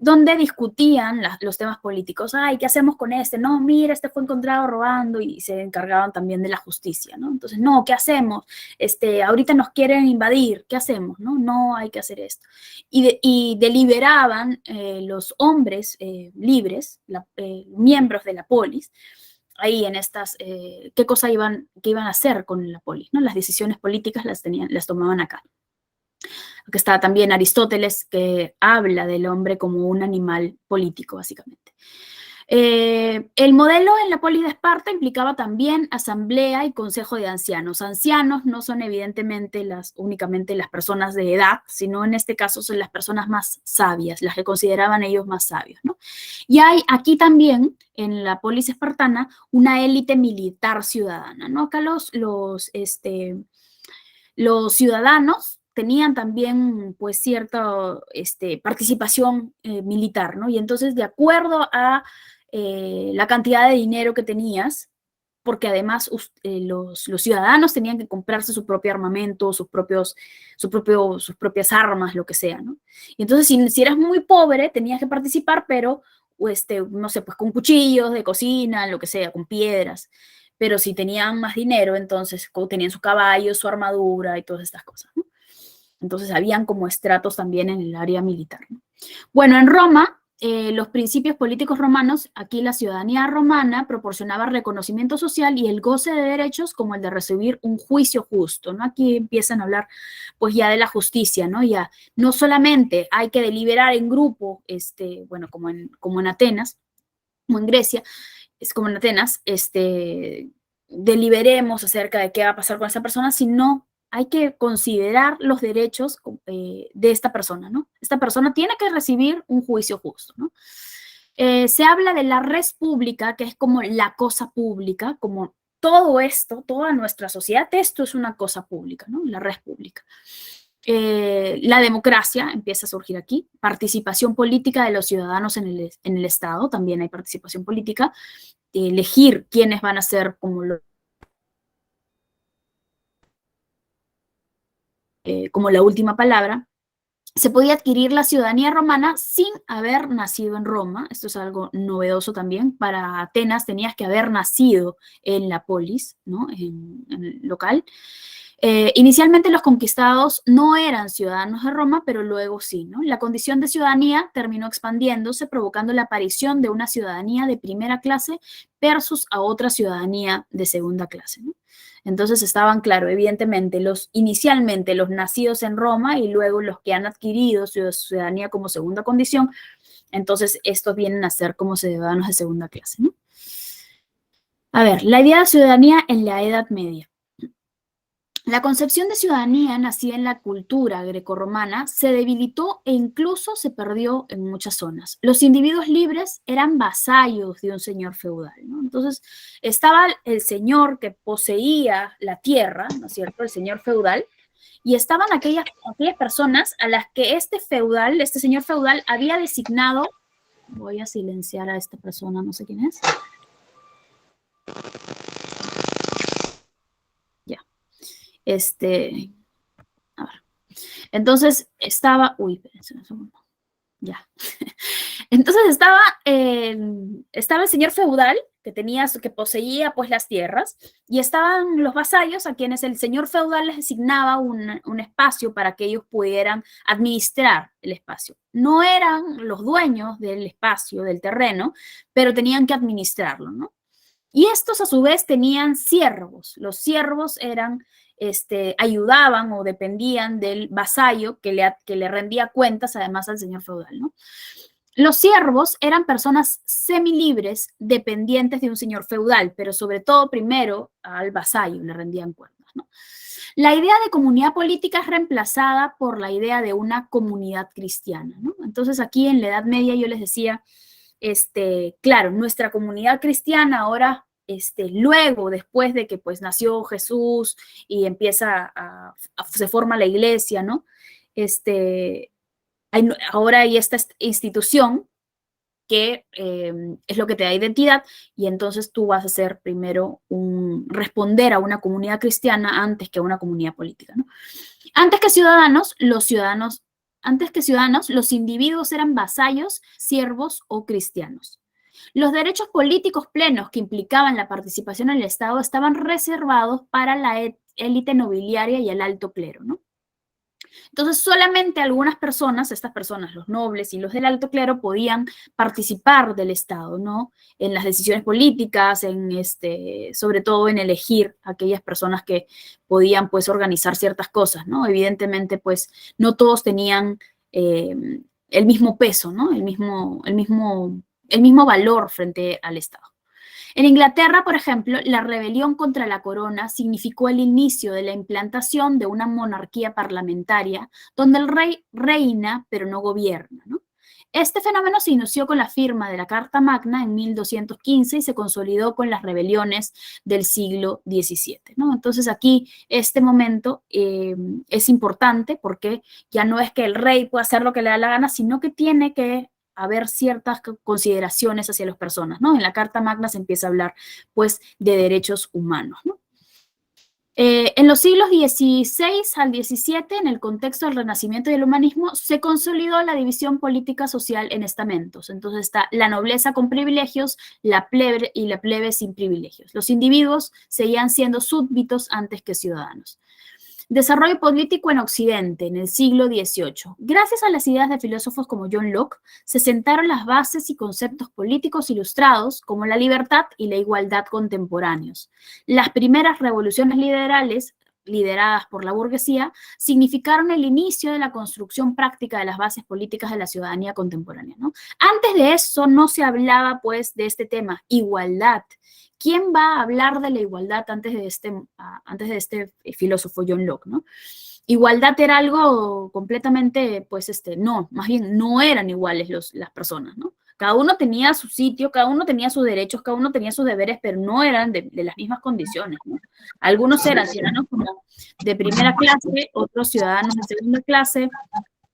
donde discutían los temas políticos. Ay, ¿qué hacemos con este? No, mira, este fue encontrado robando, y se encargaban también de la justicia, ¿no? Entonces, no, ¿qué hacemos? Ahorita nos quieren invadir, ¿qué hacemos? No hay que hacer esto. Y deliberaban los hombres libres, miembros de la polis, ahí en estas, qué cosa iban a hacer con la polis, ¿no? Las decisiones políticas las tomaban acá. Que está también Aristóteles, que habla del hombre como un animal político, básicamente. El modelo en la polis de Esparta implicaba también asamblea y consejo de ancianos. Ancianos no son evidentemente únicamente las personas de edad, sino en este caso son las personas más sabias, las que consideraban ellos más sabios, ¿no? Y hay aquí también, en la polis espartana, una élite militar ciudadana, ¿no? Acá los ciudadanos tenían también, pues, cierta participación militar, ¿no? Y entonces, de acuerdo a la cantidad de dinero que tenías, porque además los ciudadanos tenían que comprarse su propio armamento, sus propias armas, lo que sea, ¿no? Y entonces, si eras muy pobre, tenías que participar, pero, no sé, pues con cuchillos de cocina, lo que sea, con piedras. Pero si tenían más dinero, entonces tenían su caballo, su armadura y todas estas cosas, ¿no? Entonces habían como estratos también en el área militar, ¿no? Bueno, en Roma, los principios políticos romanos, aquí la ciudadanía romana proporcionaba reconocimiento social y el goce de derechos como el de recibir un juicio justo, ¿no? Aquí empiezan a hablar pues ya de la justicia, ¿no? Ya no solamente hay que deliberar en grupo, bueno, como en Atenas, como en Grecia, es como en Atenas, deliberemos acerca de qué va a pasar con esa persona, sino hay que considerar los derechos de esta persona, ¿no? Esta persona tiene que recibir un juicio justo, ¿no? Se habla de la res pública, que es como la cosa pública, como todo esto, toda nuestra sociedad, esto es una cosa pública, ¿no? La res pública. La democracia empieza a surgir aquí, participación política de los ciudadanos en el Estado, también hay participación política, elegir quiénes van a ser como la última palabra. Se podía adquirir la ciudadanía romana sin haber nacido en Roma. Esto es algo novedoso también. Para Atenas tenías que haber nacido en la polis, ¿no? En el local. Inicialmente los conquistados no eran ciudadanos de Roma, pero luego sí, ¿no? La condición de ciudadanía terminó expandiéndose, provocando la aparición de una ciudadanía de primera clase versus a otra ciudadanía de segunda clase, ¿no? Entonces estaban, claro, evidentemente, inicialmente los nacidos en Roma y luego los que han adquirido ciudadanía como segunda condición, entonces estos vienen a ser como ciudadanos de segunda clase, ¿no? A ver, la idea de ciudadanía en la Edad Media. La concepción de ciudadanía nacida en la cultura grecorromana se debilitó e incluso se perdió en muchas zonas. Los individuos libres eran vasallos de un señor feudal, ¿no? Entonces, estaba el señor que poseía la tierra, ¿no es cierto?, el señor feudal, y estaban aquellas personas a las que este señor feudal había designado. Voy a silenciar a esta persona, no sé quién es. Ya. A ver. Entonces estaba, espérense un segundo. Ya. Entonces estaba el señor feudal que poseía pues las tierras, y estaban los vasallos a quienes el señor feudal les designaba un espacio para que ellos pudieran administrar el espacio. No eran los dueños del espacio, del terreno, pero tenían que administrarlo, ¿no? Y estos a su vez tenían siervos. Los siervos ayudaban o dependían del vasallo que le rendía cuentas además al señor feudal, ¿no? Los siervos eran personas semilibres dependientes de un señor feudal, pero sobre todo primero al vasallo le rendían cuentas, ¿no? La idea de comunidad política es reemplazada por la idea de una comunidad cristiana, ¿no? Entonces aquí en la Edad Media yo les decía, claro, nuestra comunidad cristiana ahora, luego, después de que pues nació Jesús y se forma la iglesia, ¿no? Ahora hay esta institución que es lo que te da identidad, y entonces tú vas a ser primero responder a una comunidad cristiana antes que a una comunidad política, ¿no? Antes que ciudadanos, los individuos eran vasallos, siervos o cristianos. Los derechos políticos plenos que implicaban la participación en el Estado estaban reservados para la élite nobiliaria y el alto clero, ¿no? Entonces, solamente algunas personas, estas personas, los nobles y los del alto clero, podían participar del Estado, ¿no? En las decisiones políticas, sobre todo en elegir aquellas personas que podían, pues, organizar ciertas cosas, ¿no? Evidentemente, pues, no todos tenían el mismo peso, ¿no? El mismo valor frente al Estado. En Inglaterra, por ejemplo, la rebelión contra la corona significó el inicio de la implantación de una monarquía parlamentaria donde el rey reina pero no gobierna, ¿no? Este fenómeno se inició con la firma de la Carta Magna en 1215 y se consolidó con las rebeliones del siglo XVII, ¿no? Entonces aquí este momento es importante porque ya no es que el rey pueda hacer lo que le da la gana, sino que tiene que haber ciertas consideraciones hacia las personas, ¿no? En la Carta Magna se empieza a hablar, pues, de derechos humanos, ¿no? En los siglos XVI al XVII, en el contexto del Renacimiento y del humanismo, se consolidó la división política social en estamentos. Entonces está la nobleza con privilegios, la plebe y la plebe sin privilegios. Los individuos seguían siendo súbditos antes que ciudadanos. Desarrollo político en Occidente, en el siglo XVIII. Gracias a las ideas de filósofos como John Locke, se sentaron las bases y conceptos políticos ilustrados como la libertad y la igualdad contemporáneos. Las primeras revoluciones liberales, lideradas por la burguesía, significaron el inicio de la construcción práctica de las bases políticas de la ciudadanía contemporánea, ¿no? Antes de eso no se hablaba, pues, de este tema, igualdad. ¿Quién va a hablar de la igualdad antes de este filósofo John Locke, ¿no? Igualdad era algo completamente, pues, no, más bien no eran iguales las personas, ¿no? Cada uno tenía su sitio, cada uno tenía sus derechos, cada uno tenía sus deberes, pero no eran de las mismas condiciones, ¿no? Algunos eran ciudadanos como de primera clase, otros ciudadanos de segunda clase,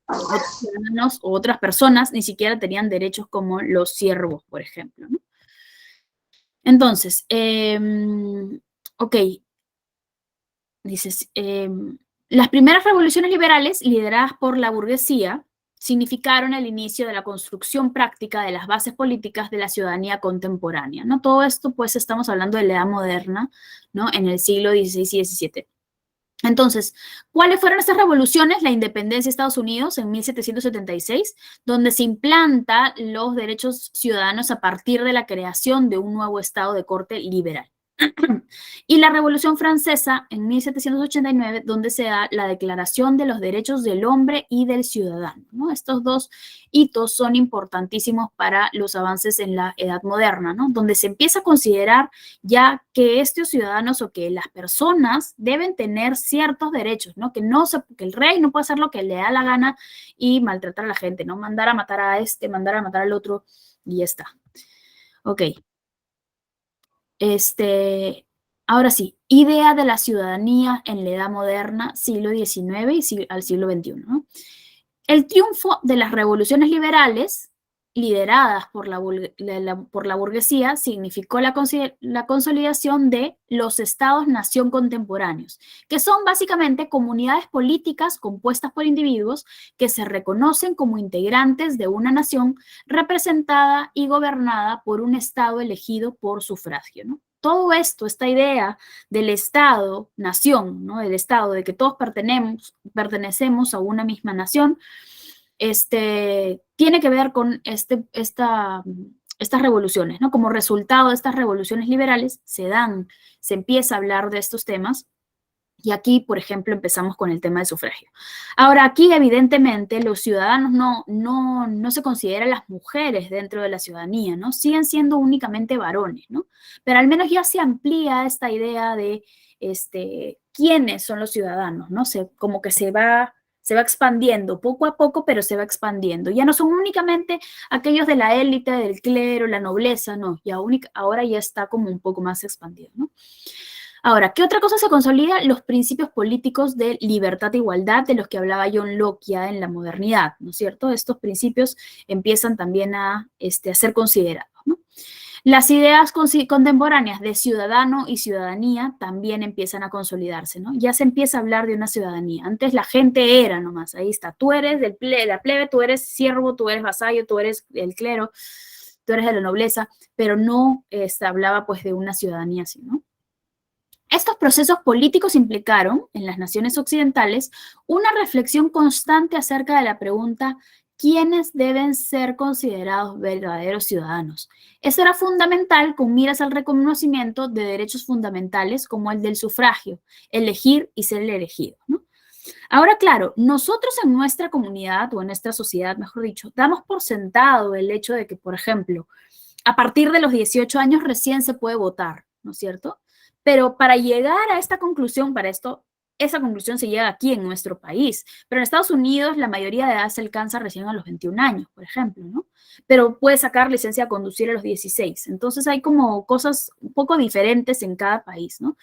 otros ciudadanos o otras personas ni siquiera tenían derechos como los siervos, por ejemplo, ¿no? Entonces, ok, dices, las primeras revoluciones liberales lideradas por la burguesía significaron el inicio de la construcción práctica de las bases políticas de la ciudadanía contemporánea, ¿no? Todo esto, pues, estamos hablando de la edad moderna, ¿no? En el siglo XVI y XVII. Entonces, ¿cuáles fueron estas revoluciones? La independencia de Estados Unidos en 1776, donde se implantan los derechos ciudadanos a partir de la creación de un nuevo estado de corte liberal. Y la Revolución Francesa en 1789, donde se da la Declaración de los Derechos del Hombre y del Ciudadano, ¿no? Estos dos hitos son importantísimos para los avances en la Edad Moderna, ¿no? Donde se empieza a considerar ya que estos ciudadanos o que las personas deben tener ciertos derechos, ¿no? Que el rey no puede hacer lo que le da la gana y maltratar a la gente, ¿no? Mandar a matar a este, mandar a matar al otro y ya está. Ok. Ahora sí, idea de la ciudadanía en la Edad Moderna, siglo XIX y al siglo XXI, ¿no? El triunfo de las revoluciones liberales, lideradas por la burguesía, significó la consolidación de los estados-nación contemporáneos, que son básicamente comunidades políticas compuestas por individuos que se reconocen como integrantes de una nación representada y gobernada por un estado elegido por sufragio, ¿no? Todo esto, esta idea del Estado-nación, ¿no? Del Estado, de que todos pertenecemos a una misma nación, tiene que ver con estas revoluciones, ¿no? Como resultado de estas revoluciones liberales se empieza a hablar de estos temas. Y aquí, por ejemplo, empezamos con el tema del sufragio. Ahora, aquí evidentemente los ciudadanos no se consideran las mujeres dentro de la ciudadanía, ¿no? Siguen siendo únicamente varones, ¿no? Pero al menos ya se amplía esta idea de quiénes son los ciudadanos, ¿no? Como que se va expandiendo poco a poco, pero se va expandiendo. Ya no son únicamente aquellos de la élite, del clero, la nobleza, no. Ahora ya está como un poco más expandido, ¿no? Ahora, ¿qué otra cosa se consolida? Los principios políticos de libertad e igualdad de los que hablaba John Locke ya en la modernidad, ¿no es cierto? Estos principios empiezan también a ser considerados, ¿no? Las ideas contemporáneas de ciudadano y ciudadanía también empiezan a consolidarse, ¿no? Ya se empieza a hablar de una ciudadanía. Antes la gente era nomás, ahí está, tú eres de la plebe, tú eres siervo, tú eres vasallo, tú eres el clero, tú eres de la nobleza, pero no se hablaba pues de una ciudadanía así, ¿no? Estos procesos políticos implicaron, en las naciones occidentales, una reflexión constante acerca de la pregunta ¿quiénes deben ser considerados verdaderos ciudadanos? Eso era fundamental con miras al reconocimiento de derechos fundamentales como el del sufragio, elegir y ser elegido, ¿no? Ahora, claro, nosotros en nuestra comunidad o en nuestra sociedad, mejor dicho, damos por sentado el hecho de que, por ejemplo, a partir de los 18 años recién se puede votar, ¿no es cierto? Pero para llegar a esta conclusión, esa conclusión se llega aquí en nuestro país. Pero en Estados Unidos la mayoría de edad se alcanza recién a los 21 años, por ejemplo, ¿no? Pero puedes sacar licencia a conducir a los 16. Entonces hay como cosas un poco diferentes en cada país, ¿no?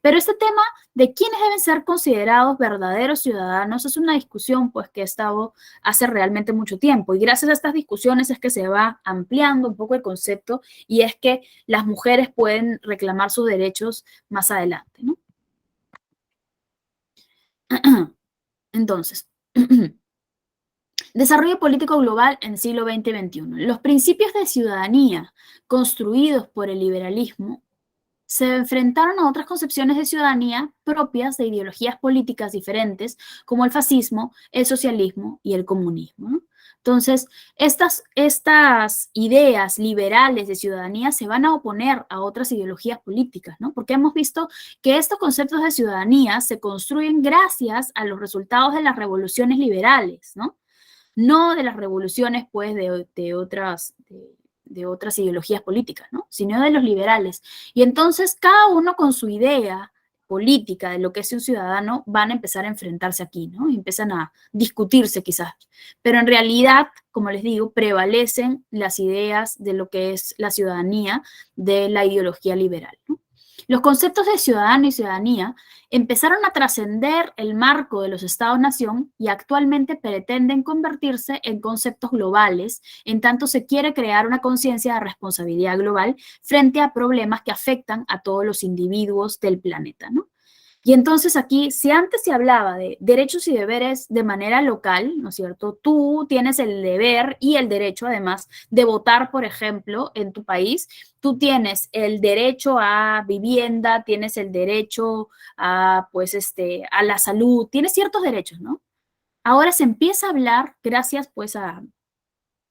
Pero este tema de quiénes deben ser considerados verdaderos ciudadanos es una discusión pues que ha estado hace realmente mucho tiempo y gracias a estas discusiones es que se va ampliando un poco el concepto y es que las mujeres pueden reclamar sus derechos más adelante, ¿no? Entonces, desarrollo político global en siglo XX y XXI. Los principios de ciudadanía construidos por el liberalismo se enfrentaron a otras concepciones de ciudadanía propias de ideologías políticas diferentes, como el fascismo, el socialismo y el comunismo, ¿no? Entonces, estas ideas liberales de ciudadanía se van a oponer a otras ideologías políticas, ¿no? Porque hemos visto que estos conceptos de ciudadanía se construyen gracias a los resultados de las revoluciones liberales, ¿no? No de las revoluciones, pues, de otras ideologías políticas, ¿no? Sino de los liberales. Y entonces cada uno con su idea política de lo que es un ciudadano van a empezar a enfrentarse aquí, ¿no? Y empiezan a discutirse quizás. Pero en realidad, como les digo, prevalecen las ideas de lo que es la ciudadanía de la ideología liberal, ¿no? Los conceptos de ciudadano y ciudadanía empezaron a trascender el marco de los estados-nación y actualmente pretenden convertirse en conceptos globales, en tanto se quiere crear una conciencia de responsabilidad global frente a problemas que afectan a todos los individuos del planeta, ¿no? Y entonces aquí, si antes se hablaba de derechos y deberes de manera local, ¿no es cierto? Tú tienes el deber y el derecho, además, de votar, por ejemplo, en tu país. Tú tienes el derecho a vivienda, tienes el derecho a, pues, a la salud, tienes ciertos derechos, ¿no? Ahora se empieza a hablar, gracias, pues, a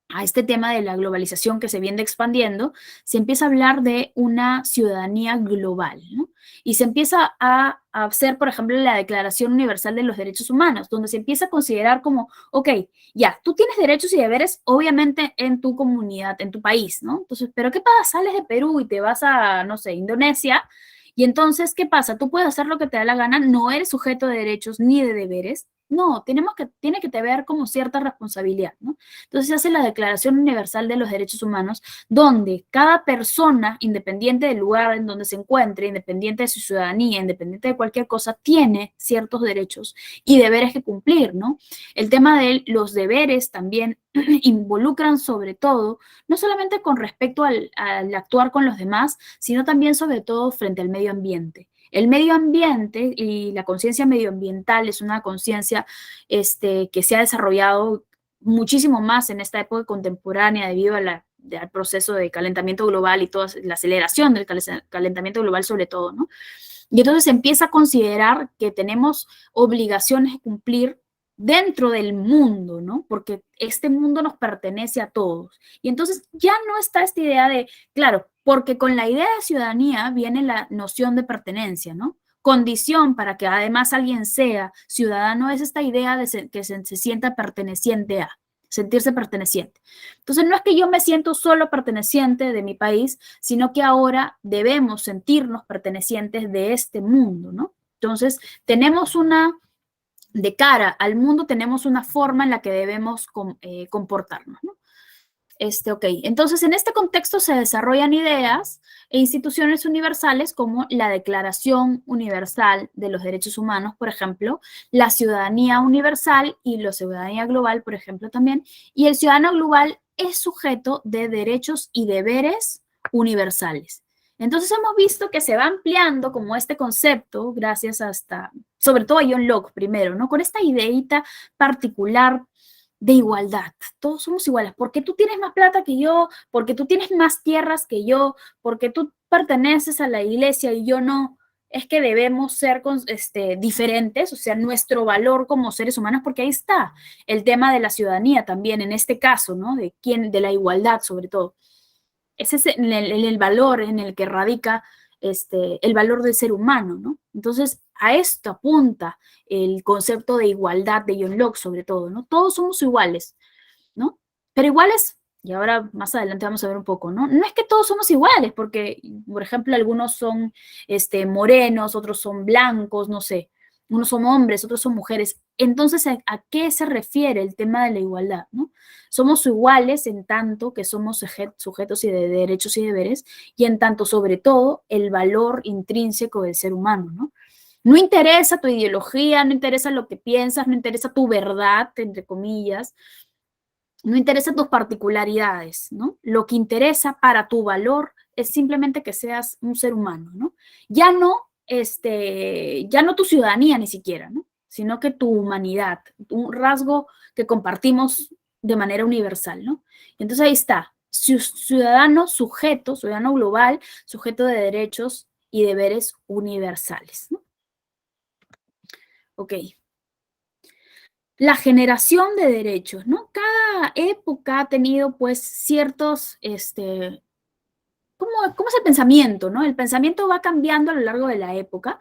a este tema de la globalización que se viene expandiendo, se empieza a hablar de una ciudadanía global, ¿no? Y se empieza a hacer, por ejemplo, la Declaración Universal de los Derechos Humanos, donde se empieza a considerar como, ok, ya, tú tienes derechos y deberes, obviamente, en tu comunidad, en tu país, ¿no? Entonces, ¿pero qué pasa? Sales de Perú y te vas a, no sé, Indonesia, y entonces, ¿qué pasa? Tú puedes hacer lo que te da la gana, no eres sujeto de derechos ni de deberes. No, tiene que tener como cierta responsabilidad, ¿no? Entonces se hace la Declaración Universal de los Derechos Humanos, donde cada persona, independiente del lugar en donde se encuentre, independiente de su ciudadanía, independiente de cualquier cosa, tiene ciertos derechos y deberes que cumplir, ¿no? El tema de los deberes también involucran sobre todo, no solamente con respecto al actuar con los demás, sino también sobre todo frente al medio ambiente. El medio ambiente y la conciencia medioambiental es una conciencia que se ha desarrollado muchísimo más en esta época contemporánea debido al proceso de calentamiento global y toda la aceleración del calentamiento global sobre todo, ¿no? Y entonces se empieza a considerar que tenemos obligaciones que cumplir dentro del mundo, ¿no? Porque este mundo nos pertenece a todos. Y entonces ya no está esta idea de, claro, porque con la idea de ciudadanía viene la noción de pertenencia, ¿no? Condición para que además alguien sea ciudadano es esta idea de que se sienta perteneciente a, sentirse perteneciente. Entonces no es que yo me siento solo perteneciente de mi país, sino que ahora debemos sentirnos pertenecientes de este mundo, ¿no? Entonces tenemos de cara al mundo tenemos una forma en la que debemos comportarnos, ¿no? Ok, entonces en este contexto se desarrollan ideas e instituciones universales como la Declaración Universal de los Derechos Humanos, por ejemplo, la ciudadanía universal y la ciudadanía global, por ejemplo, también, y el ciudadano global es sujeto de derechos y deberes universales. Entonces hemos visto que se va ampliando como este concepto, gracias sobre todo a John Locke primero, ¿no? Con esta ideita particular de igualdad. Todos somos iguales. Porque tú tienes más plata que yo, porque tú tienes más tierras que yo, porque tú perteneces a la iglesia y yo no. Es que debemos ser diferentes, o sea, nuestro valor como seres humanos, porque ahí está el tema de la ciudadanía también, en este caso, ¿no? De la igualdad, sobre todo. Ese es el valor en el que radica el valor del ser humano, ¿no? Entonces, a esto apunta el concepto de igualdad de John Locke, sobre todo, ¿no? Todos somos iguales, ¿no? Pero iguales, y ahora más adelante vamos a ver un poco, ¿no? No es que todos somos iguales, porque, por ejemplo, algunos son morenos, otros son blancos, no sé, unos son hombres, otros son mujeres. Entonces, ¿a qué se refiere el tema de la igualdad, ¿no? Somos iguales en tanto que somos sujetos y de derechos y deberes, y en tanto, sobre todo, el valor intrínseco del ser humano, ¿no? No interesa tu ideología, no interesa lo que piensas, no interesa tu verdad, entre comillas, no interesa tus particularidades, ¿no? Lo que interesa para tu valor es simplemente que seas un ser humano, ¿no? Ya no tu ciudadanía ni siquiera, ¿no? Sino que tu humanidad, un rasgo que compartimos de manera universal, ¿no? Entonces ahí está, ciudadano global, sujeto de derechos y deberes universales, ¿no? Ok. La generación de derechos, ¿no? Cada época ha tenido, pues, ciertos, ¿cómo es el pensamiento, no? El pensamiento va cambiando a lo largo de la época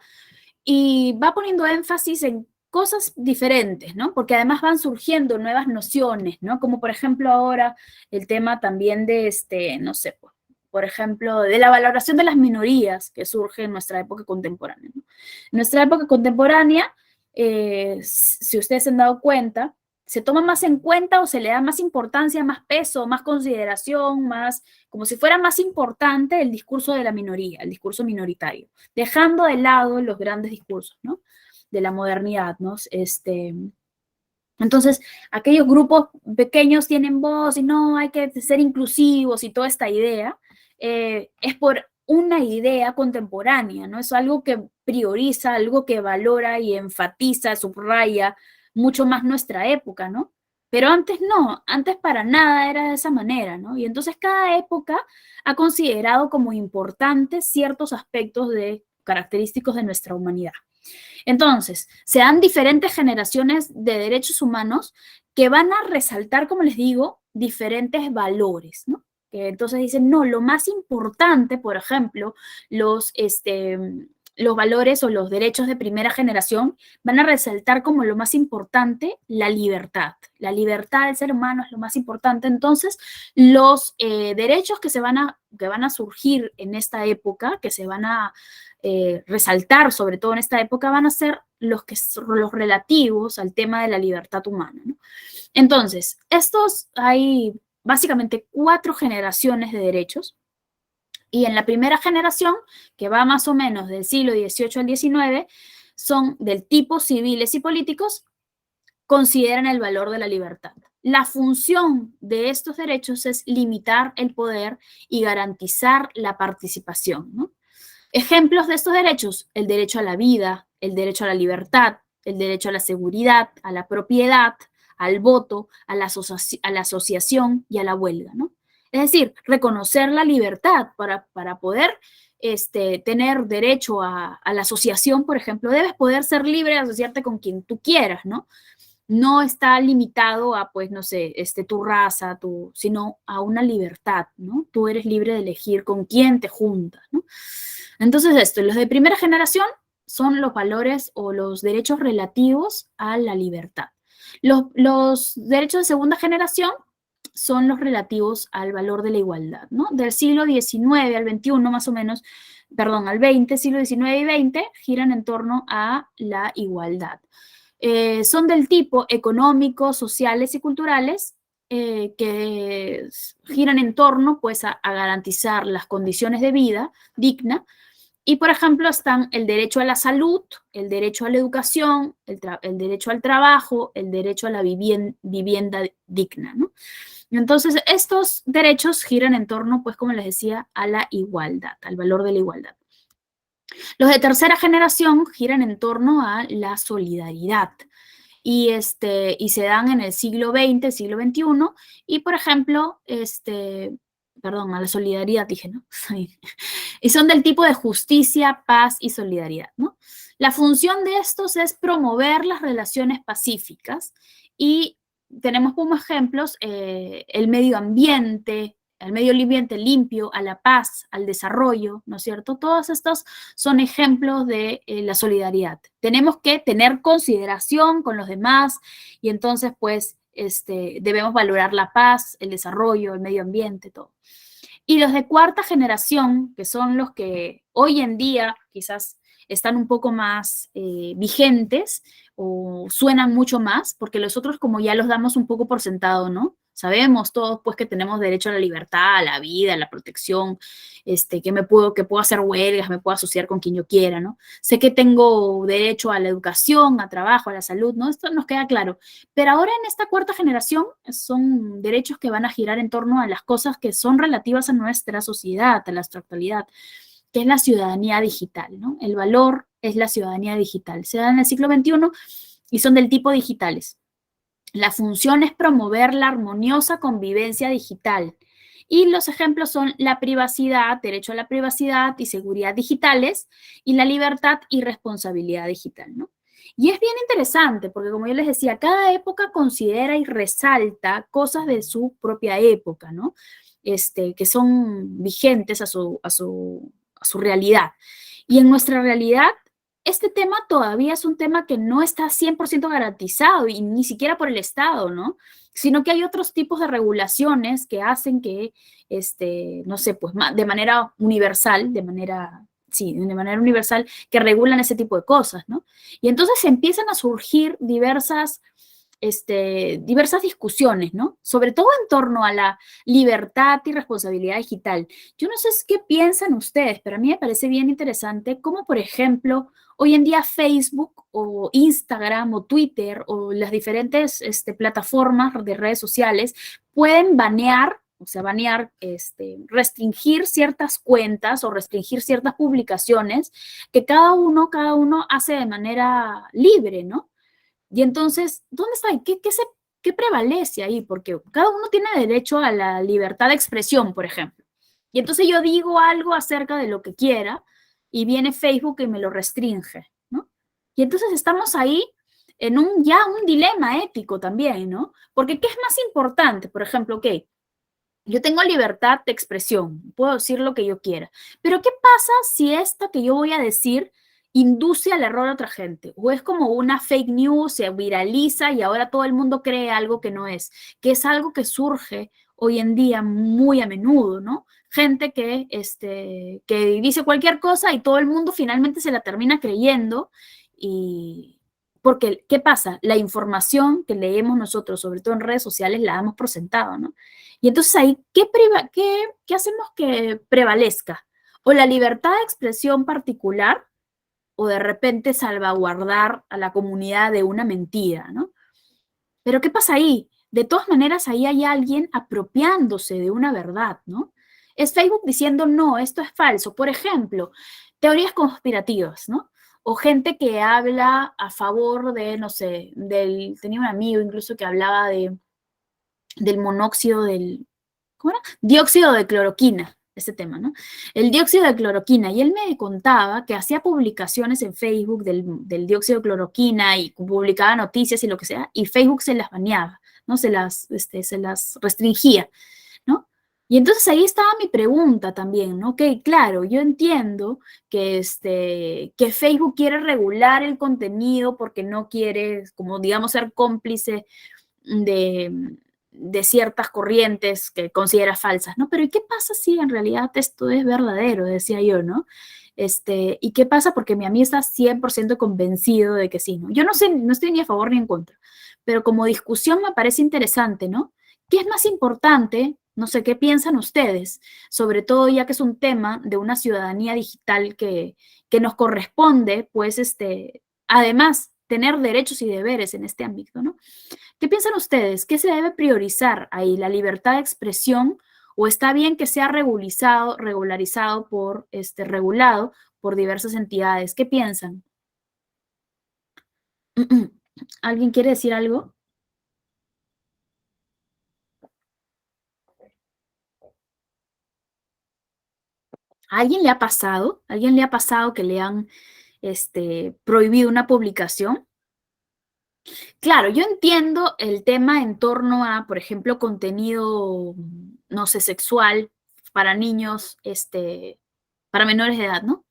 y va poniendo énfasis en cosas diferentes, ¿no? Porque además van surgiendo nuevas nociones, ¿no? Como, por ejemplo, ahora el tema también de, no sé, por ejemplo, de la valoración de las minorías que surge en nuestra época contemporánea, ¿no? En nuestra época contemporánea, si ustedes se han dado cuenta, se toma más en cuenta o se le da más importancia, más peso, más consideración, más, como si fuera más importante el discurso de la minoría, el discurso minoritario, dejando de lado los grandes discursos, ¿no? De la modernidad, ¿no? Entonces, aquellos grupos pequeños tienen voz y no, hay que ser inclusivos y toda esta idea, es por una idea contemporánea, ¿no? Es algo que prioriza, algo que valora y enfatiza, subraya mucho más nuestra época, ¿no? Pero antes no, antes para nada era de esa manera, ¿no? Y entonces cada época ha considerado como importantes ciertos aspectos característicos de nuestra humanidad. Entonces, se dan diferentes generaciones de derechos humanos que van a resaltar, como les digo, diferentes valores, ¿no? Que entonces dicen, no, lo más importante, por ejemplo, los valores o los derechos de primera generación van a resaltar como lo más importante la libertad. La libertad del ser humano es lo más importante. Entonces, los derechos que van a surgir en esta época, que se van a resaltar sobre todo en esta época, van a ser los relativos al tema de la libertad humana, ¿no? Entonces, hay básicamente 4 generaciones de derechos. Y en la primera generación, que va más o menos del siglo XVIII al XIX, son del tipo civiles y políticos, consideran el valor de la libertad. La función de estos derechos es limitar el poder y garantizar la participación, ¿no? Ejemplos de estos derechos: el derecho a la vida, el derecho a la libertad, el derecho a la seguridad, a la propiedad, al voto, a la asociación y a la huelga, ¿no? Es decir, reconocer la libertad para poder tener derecho a la asociación, por ejemplo, debes poder ser libre de asociarte con quien tú quieras, ¿no? No está limitado a, pues, no sé, tu raza, sino a una libertad, ¿no? Tú eres libre de elegir con quién te juntas, ¿no? Entonces, los de primera generación son los valores o los derechos relativos a la libertad. Los derechos de segunda generación son los relativos al valor de la igualdad, ¿no? Del siglo XIX al XXI, más o menos, perdón, al XX, siglo XIX y XX, giran en torno a la igualdad. Son del tipo económicos, sociales y culturales, que giran en torno, pues, a garantizar las condiciones de vida digna. Y, por ejemplo, están el derecho a la salud, el derecho a la educación, el derecho al trabajo, el derecho a la vivienda digna, ¿no? Entonces, estos derechos giran en torno, pues, como les decía, a la igualdad, al valor de la igualdad. Los de tercera generación giran en torno a la solidaridad y se dan en el siglo XX, siglo XXI, y, por ejemplo, perdón, a la solidaridad dije, ¿no? Y son del tipo de justicia, paz y solidaridad, ¿no? La función de estos es promover las relaciones pacíficas y tenemos como ejemplos el medio ambiente limpio, a la paz, al desarrollo, ¿no es cierto? Todos estos son ejemplos de la solidaridad. Tenemos que tener consideración con los demás y entonces, pues, debemos valorar la paz, el desarrollo, el medio ambiente, todo. Y los de cuarta generación, que son los que hoy en día quizás están un poco más vigentes o suenan mucho más, porque los otros como ya los damos un poco por sentado, ¿no? Sabemos todos, pues, que tenemos derecho a la libertad, a la vida, a la protección, que puedo hacer huelgas, me puedo asociar con quien yo quiera, ¿no? Sé que tengo derecho a la educación, a trabajo, a la salud, ¿no? Esto nos queda claro. Pero ahora en esta cuarta generación son derechos que van a girar en torno a las cosas que son relativas a nuestra sociedad, a nuestra actualidad, que es la ciudadanía digital, ¿no? El valor es la ciudadanía digital. Se da en el siglo XXI y son del tipo digitales. La función es promover la armoniosa convivencia digital. Y los ejemplos son la privacidad, derecho a la privacidad y seguridad digitales, y la libertad y responsabilidad digital, ¿no? Y es bien interesante porque, como yo les decía, cada época considera y resalta cosas de su propia época, ¿no? Que son vigentes a su realidad. Y en nuestra realidad, este tema todavía es un tema que no está 100% garantizado y ni siquiera por el Estado, ¿no? Sino que hay otros tipos de regulaciones que hacen que, no sé, pues de manera universal, de manera universal, que regulan ese tipo de cosas, ¿no? Y entonces empiezan a surgir diversas discusiones, ¿no? Sobre todo en torno a la libertad y responsabilidad digital. Yo no sé qué piensan ustedes, pero a mí me parece bien interesante cómo, por ejemplo, hoy en día Facebook o Instagram o Twitter o las diferentes plataformas de redes sociales pueden restringir ciertas cuentas o restringir ciertas publicaciones que cada uno hace de manera libre, ¿no? Y entonces, ¿dónde está? ¿Qué prevalece ahí? Porque cada uno tiene derecho a la libertad de expresión, por ejemplo. Y entonces yo digo algo acerca de lo que quiera y viene Facebook y me lo restringe, ¿no? Y entonces estamos ahí en un dilema ético también, ¿no? Porque ¿qué es más importante? Por ejemplo, ok, yo tengo libertad de expresión, puedo decir lo que yo quiera, pero ¿qué pasa si esto que yo voy a decir induce al error a otra gente? O es como una fake news, se viraliza y ahora todo el mundo cree algo que es algo que surge hoy en día muy a menudo, ¿no? Gente que dice cualquier cosa y todo el mundo finalmente se la termina creyendo y... Porque, ¿qué pasa? La información que leemos nosotros, sobre todo en redes sociales, la damos por sentado, ¿no? Y entonces ahí, ¿qué hacemos que prevalezca? O la libertad de expresión particular, o de repente salvaguardar a la comunidad de una mentira, ¿no? Pero ¿qué pasa ahí? De todas maneras, ahí hay alguien apropiándose de una verdad, ¿no? Es Facebook diciendo, no, esto es falso. Por ejemplo, teorías conspirativas, ¿no? O gente que habla a favor de, no sé, tenía un amigo incluso que hablaba del monóxido ¿cómo era? Dióxido de cloroquina, ese tema, ¿no? El dióxido de cloroquina. Y él me contaba que hacía publicaciones en Facebook del dióxido de cloroquina y publicaba noticias y lo que sea, y Facebook se las baneaba, ¿no? Se las restringía, ¿no? Y entonces ahí estaba mi pregunta también, ¿no? Que claro, yo entiendo que Facebook quiere regular el contenido porque no quiere, como digamos, ser cómplice de ciertas corrientes que considera falsas, ¿no? Pero ¿y qué pasa si en realidad esto es verdadero? Decía yo, ¿no? ¿Y qué pasa? Porque mi amigo está 100% convencido de que sí, ¿no? Yo no sé, no estoy ni a favor ni en contra, pero como discusión me parece interesante, ¿no? ¿Qué es más importante? No sé, ¿qué piensan ustedes? Sobre todo ya que es un tema de una ciudadanía digital que nos corresponde, pues, además, tener derechos y deberes en este ámbito, ¿no? ¿Qué piensan ustedes? ¿Qué se debe priorizar ahí? ¿La libertad de expresión o está bien que sea regularizado regulado por diversas entidades? ¿Qué piensan? ¿Alguien quiere decir algo? ¿A alguien le ha pasado? ¿A alguien le ha pasado que le han prohibido una publicación? Claro, yo entiendo el tema en torno a, por ejemplo, contenido, no sé, sexual para niños, para menores de edad, ¿no?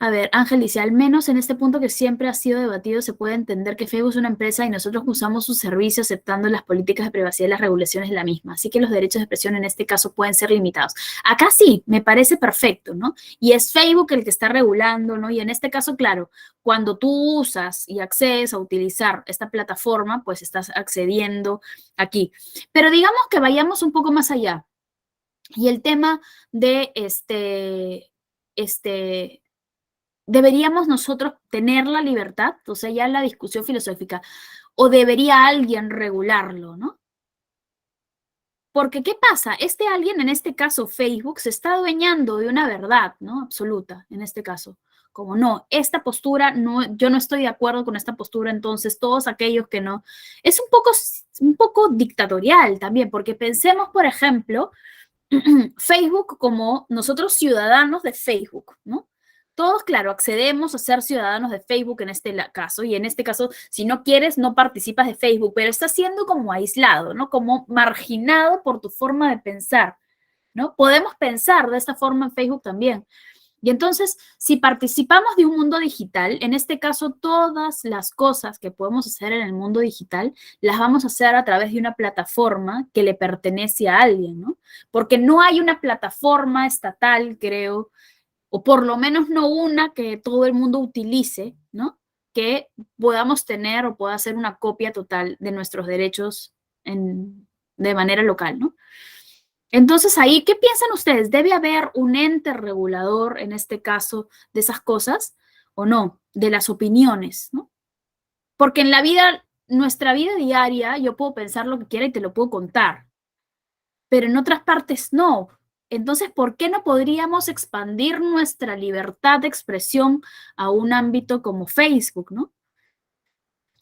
A ver, Ángel dice, al menos en este punto que siempre ha sido debatido, se puede entender que Facebook es una empresa y nosotros usamos su servicio aceptando las políticas de privacidad y las regulaciones de la misma. Así que los derechos de expresión en este caso pueden ser limitados. Acá sí, me parece perfecto, ¿no? Y es Facebook el que está regulando, ¿no? Y en este caso, claro, cuando tú usas y accedes a utilizar esta plataforma, pues estás accediendo aquí. Pero digamos que vayamos un poco más allá. Y el tema de ¿deberíamos nosotros tener la libertad? O sea, ya la discusión filosófica. ¿O debería alguien regularlo, no? Porque, ¿qué pasa? Este alguien, en este caso Facebook, se está adueñando de una verdad, ¿no? Absoluta, en este caso. Como no, esta postura, no, yo no estoy de acuerdo con esta postura, entonces todos aquellos que no. Es un poco dictatorial también, porque pensemos, por ejemplo, Facebook como nosotros ciudadanos de Facebook, ¿no? Todos, claro, accedemos a ser ciudadanos de Facebook en este caso, y en este caso, si no quieres, no participas de Facebook, pero estás siendo como aislado, ¿no? Como marginado por tu forma de pensar, ¿no? Podemos pensar de esta forma en Facebook también. Y entonces, si participamos de un mundo digital, en este caso, todas las cosas que podemos hacer en el mundo digital, las vamos a hacer a través de una plataforma que le pertenece a alguien, ¿no? Porque no hay una plataforma estatal, creo, o por lo menos no una que todo el mundo utilice, ¿no? Que podamos tener o pueda ser una copia total de nuestros derechos de manera local, ¿no? Entonces ahí, ¿qué piensan ustedes? ¿Debe haber un ente regulador, en este caso, de esas cosas o no? De las opiniones, ¿no? Porque en nuestra vida diaria, yo puedo pensar lo que quiera y te lo puedo contar, pero en otras partes no. Entonces, ¿por qué no podríamos expandir nuestra libertad de expresión a un ámbito como Facebook, ¿no?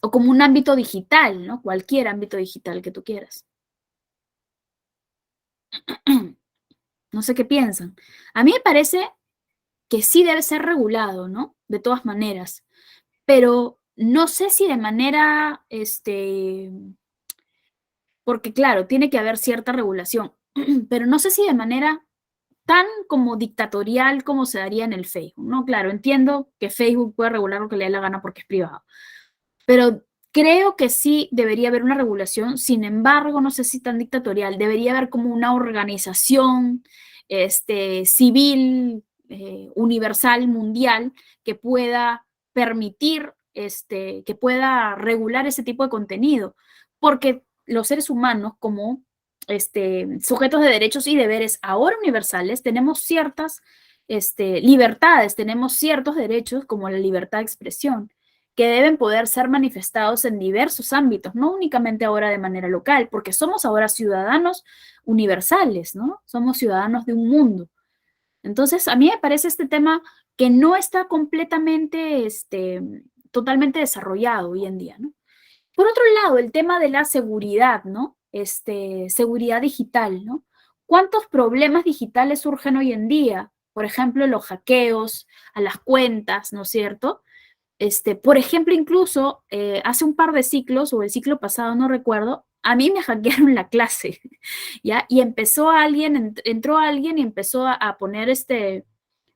O como un ámbito digital, ¿no? Cualquier ámbito digital que tú quieras. No sé qué piensan. A mí me parece que sí debe ser regulado, ¿no? De todas maneras. Pero no sé si de manera, porque claro, tiene que haber cierta regulación, pero no sé si de manera tan como dictatorial como se daría en el Facebook, ¿no? Claro, entiendo que Facebook puede regular lo que le dé la gana porque es privado, pero creo que sí debería haber una regulación, sin embargo, no sé si tan dictatorial, debería haber como una organización civil, universal, mundial, que pueda permitir, que pueda regular ese tipo de contenido, porque los seres humanos como sujetos de derechos y deberes ahora universales tenemos ciertas libertades, tenemos ciertos derechos como la libertad de expresión que deben poder ser manifestados en diversos ámbitos, no únicamente ahora de manera local, porque somos ahora ciudadanos universales, ¿no? Somos ciudadanos de un mundo. Entonces, a mí me parece este tema que no está completamente, totalmente desarrollado hoy en día, ¿no? Por otro lado, el tema de la seguridad, ¿no? Seguridad digital, ¿no? ¿Cuántos problemas digitales surgen hoy en día? Por ejemplo, los hackeos a las cuentas, ¿no es cierto? Por ejemplo, incluso hace un par de ciclos, o el ciclo pasado, no recuerdo, a mí me hackearon la clase, ¿ya? Y empezó alguien, entró alguien y empezó a poner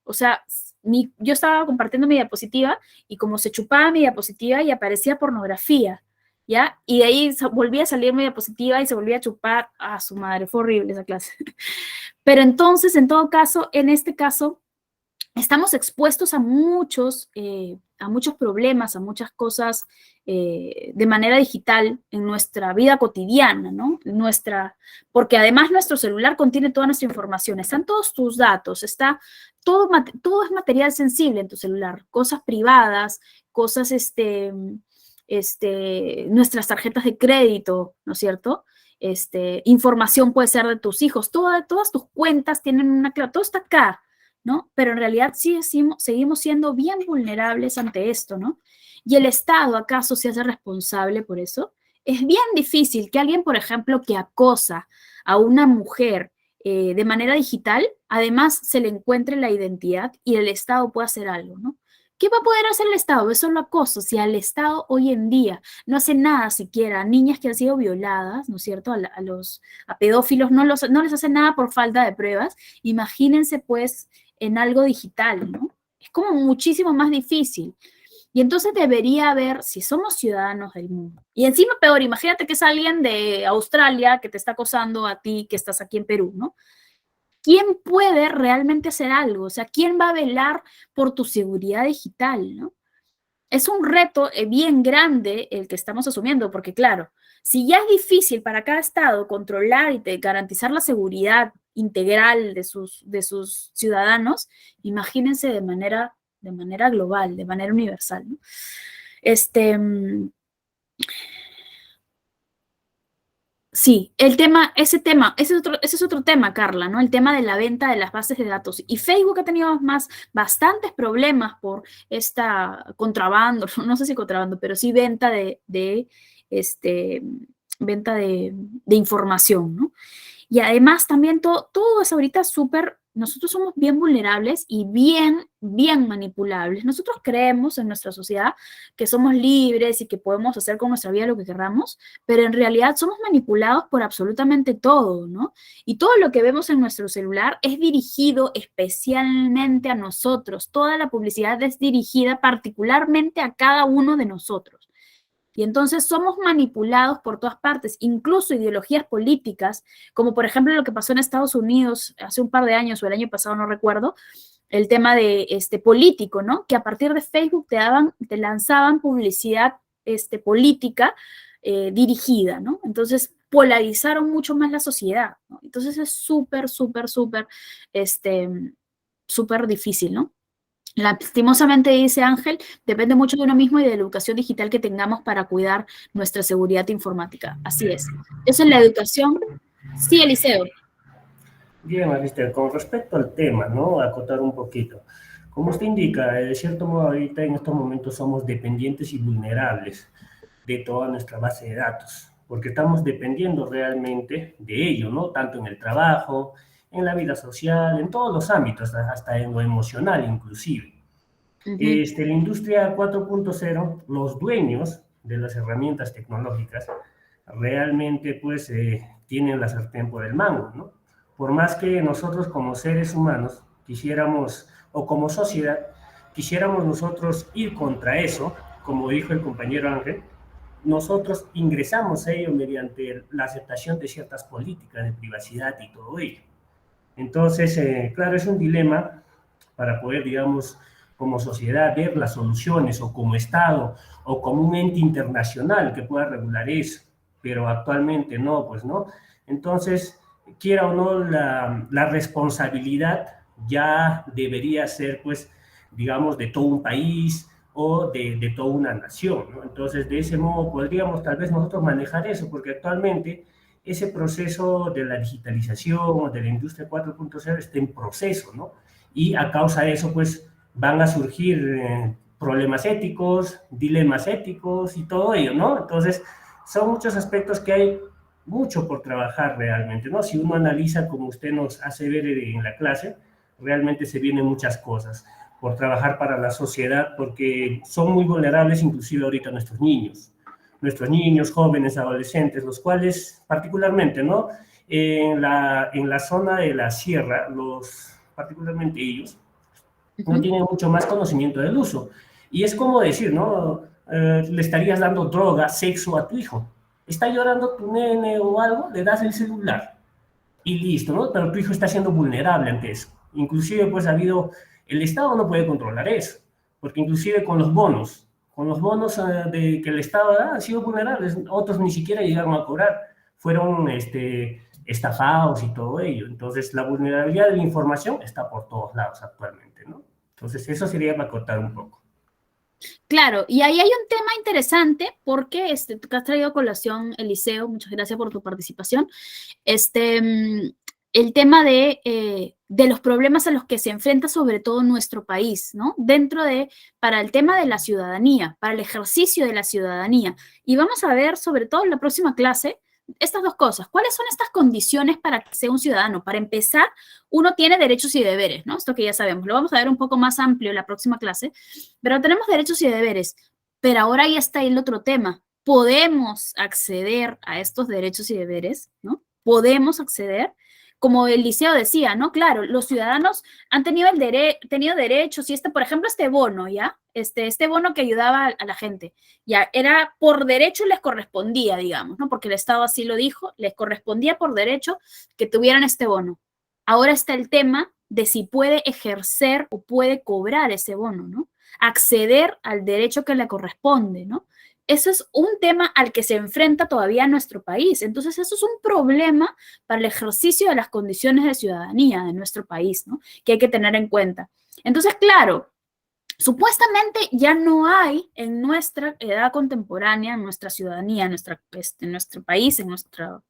o sea, yo estaba compartiendo mi diapositiva y como se chupaba mi diapositiva y aparecía pornografía, ¿ya? Y de ahí volvía a salir mi diapositiva y se volvía a chupar, a su madre, fue horrible esa clase. Pero entonces, en todo caso, en este caso, estamos expuestos a muchos problemas, a muchas cosas de manera digital en nuestra vida cotidiana, ¿no? Porque además nuestro celular contiene toda nuestra información, están todos tus datos, todo es material sensible en tu celular, cosas privadas, cosas, nuestras tarjetas de crédito, ¿no es cierto? Información puede ser de tus hijos, todas tus cuentas tienen una clave, todo está acá, ¿no? Pero en realidad sí seguimos siendo bien vulnerables ante esto, ¿no? ¿Y el Estado acaso se hace responsable por eso? Es bien difícil que alguien, por ejemplo, que acosa a una mujer de manera digital, además se le encuentre la identidad y el Estado pueda hacer algo, ¿no? ¿Qué va a poder hacer el Estado? Eso es lo acoso. Si al Estado hoy en día no hace nada siquiera a niñas que han sido violadas, ¿no es cierto? A pedófilos no les hace nada por falta de pruebas. Imagínense, pues, en algo digital, ¿no? Es como muchísimo más difícil. Y entonces debería haber, si somos ciudadanos del mundo, y encima peor, imagínate que es alguien de Australia que te está acosando a ti que estás aquí en Perú, ¿no? ¿Quién puede realmente hacer algo? O sea, ¿quién va a velar por tu seguridad digital, ¿no? Es un reto bien grande el que estamos asumiendo, porque claro, si ya es difícil para cada estado controlar y garantizar la seguridad integral de sus ciudadanos, imagínense de manera global, de manera universal, ¿no? Sí, ese es otro tema, Carla, ¿no? El tema de la venta de las bases de datos. Y Facebook ha tenido bastantes problemas por esta contrabando, no sé si contrabando, pero sí venta venta de información, ¿no? Y además también todo es ahorita nosotros somos bien vulnerables y bien manipulables. Nosotros creemos en nuestra sociedad que somos libres y que podemos hacer con nuestra vida lo que queramos, pero en realidad somos manipulados por absolutamente todo, ¿no? Y todo lo que vemos en nuestro celular es dirigido especialmente a nosotros. Toda la publicidad es dirigida particularmente a cada uno de nosotros. Y entonces somos manipulados por todas partes, incluso ideologías políticas, como por ejemplo lo que pasó en Estados Unidos hace un par de años o el año pasado, no recuerdo, el tema de político, ¿no? Que a partir de Facebook te lanzaban publicidad política dirigida, ¿no? Entonces polarizaron mucho más la sociedad, ¿no? Entonces es súper difícil, ¿no? Lastimosamente, dice Ángel, depende mucho de uno mismo y de la educación digital que tengamos para cuidar nuestra seguridad informática. Así es. Eso es la educación. Sí, Eliseo. Bien, Magister, con respecto al tema, ¿no? Acotar un poquito. Como usted indica, de cierto modo ahorita en estos momentos somos dependientes y vulnerables de toda nuestra base de datos, porque estamos dependiendo realmente de ello, ¿no? Tanto en el trabajo, en la vida social, en todos los ámbitos, hasta en lo emocional inclusive. La industria 4.0, los dueños de las herramientas tecnológicas realmente pues tienen la sartén por el mango, ¿no? Por más que nosotros como seres humanos quisiéramos, o como sociedad, quisiéramos nosotros ir contra eso, como dijo el compañero Ángel, nosotros ingresamos a ello mediante la aceptación de ciertas políticas de privacidad y todo ello. Entonces, claro, es un dilema para poder, digamos, como sociedad ver las soluciones, o como Estado, o como un ente internacional que pueda regular eso, pero actualmente no, pues no. Entonces, quiera o no, la responsabilidad ya debería ser, pues, digamos, de todo un país o de toda una nación, ¿no? Entonces, de ese modo podríamos tal vez nosotros manejar eso, porque actualmente ese proceso de la digitalización o de la industria 4.0 está en proceso, ¿no? Y a causa de eso, pues, van a surgir problemas éticos, dilemas éticos y todo ello, ¿no? Entonces, son muchos aspectos que hay mucho por trabajar realmente, ¿no? Si uno analiza como usted nos hace ver en la clase, realmente se vienen muchas cosas por trabajar para la sociedad, porque son muy vulnerables inclusive ahorita nuestros niños, jóvenes, adolescentes, los cuales particularmente, ¿no? En la zona de la sierra, particularmente ellos, no tienen mucho más conocimiento del uso. Y es como decir, ¿no? Le estarías dando droga, sexo a tu hijo. Está llorando tu nene o algo, le das el celular y listo, ¿no? Pero tu hijo está siendo vulnerable ante eso. Inclusive, pues el Estado no puede controlar eso, porque inclusive con los bonos que el Estado da, han sido vulnerables. Otros ni siquiera llegaron a cobrar, fueron estafados y todo ello. Entonces, la vulnerabilidad de la información está por todos lados actualmente, ¿no? Entonces, eso sería para cortar un poco. Claro, y ahí hay un tema interesante porque tú que has traído a colación, Eliseo, muchas gracias por tu participación. El tema de los problemas a los que se enfrenta sobre todo nuestro país, ¿no? Para el tema de la ciudadanía, para el ejercicio de la ciudadanía. Y vamos a ver, sobre todo en la próxima clase, estas dos cosas. ¿Cuáles son estas condiciones para que sea un ciudadano? Para empezar, uno tiene derechos y deberes, ¿no? Esto que ya sabemos. Lo vamos a ver un poco más amplio en la próxima clase, pero tenemos derechos y deberes. Pero ahora ahí está el otro tema. ¿Podemos acceder a estos derechos y deberes, ¿no? ¿Podemos acceder? Como Eliseo decía, ¿no? Claro, los ciudadanos han tenido derechos y por ejemplo, este bono, ¿ya? Este bono que ayudaba a la gente, ya era por derecho, les correspondía, digamos, ¿no? Porque el Estado así lo dijo, les correspondía por derecho que tuvieran este bono. Ahora está el tema de si puede ejercer o puede cobrar ese bono, ¿no? Acceder al derecho que le corresponde, ¿no? Eso es un tema al que se enfrenta todavía nuestro país. Entonces, eso es un problema para el ejercicio de las condiciones de ciudadanía de nuestro país, ¿no? Que hay que tener en cuenta. Entonces, claro, supuestamente ya no hay en nuestra edad contemporánea, en nuestra ciudadanía, en nuestro país, en nuestra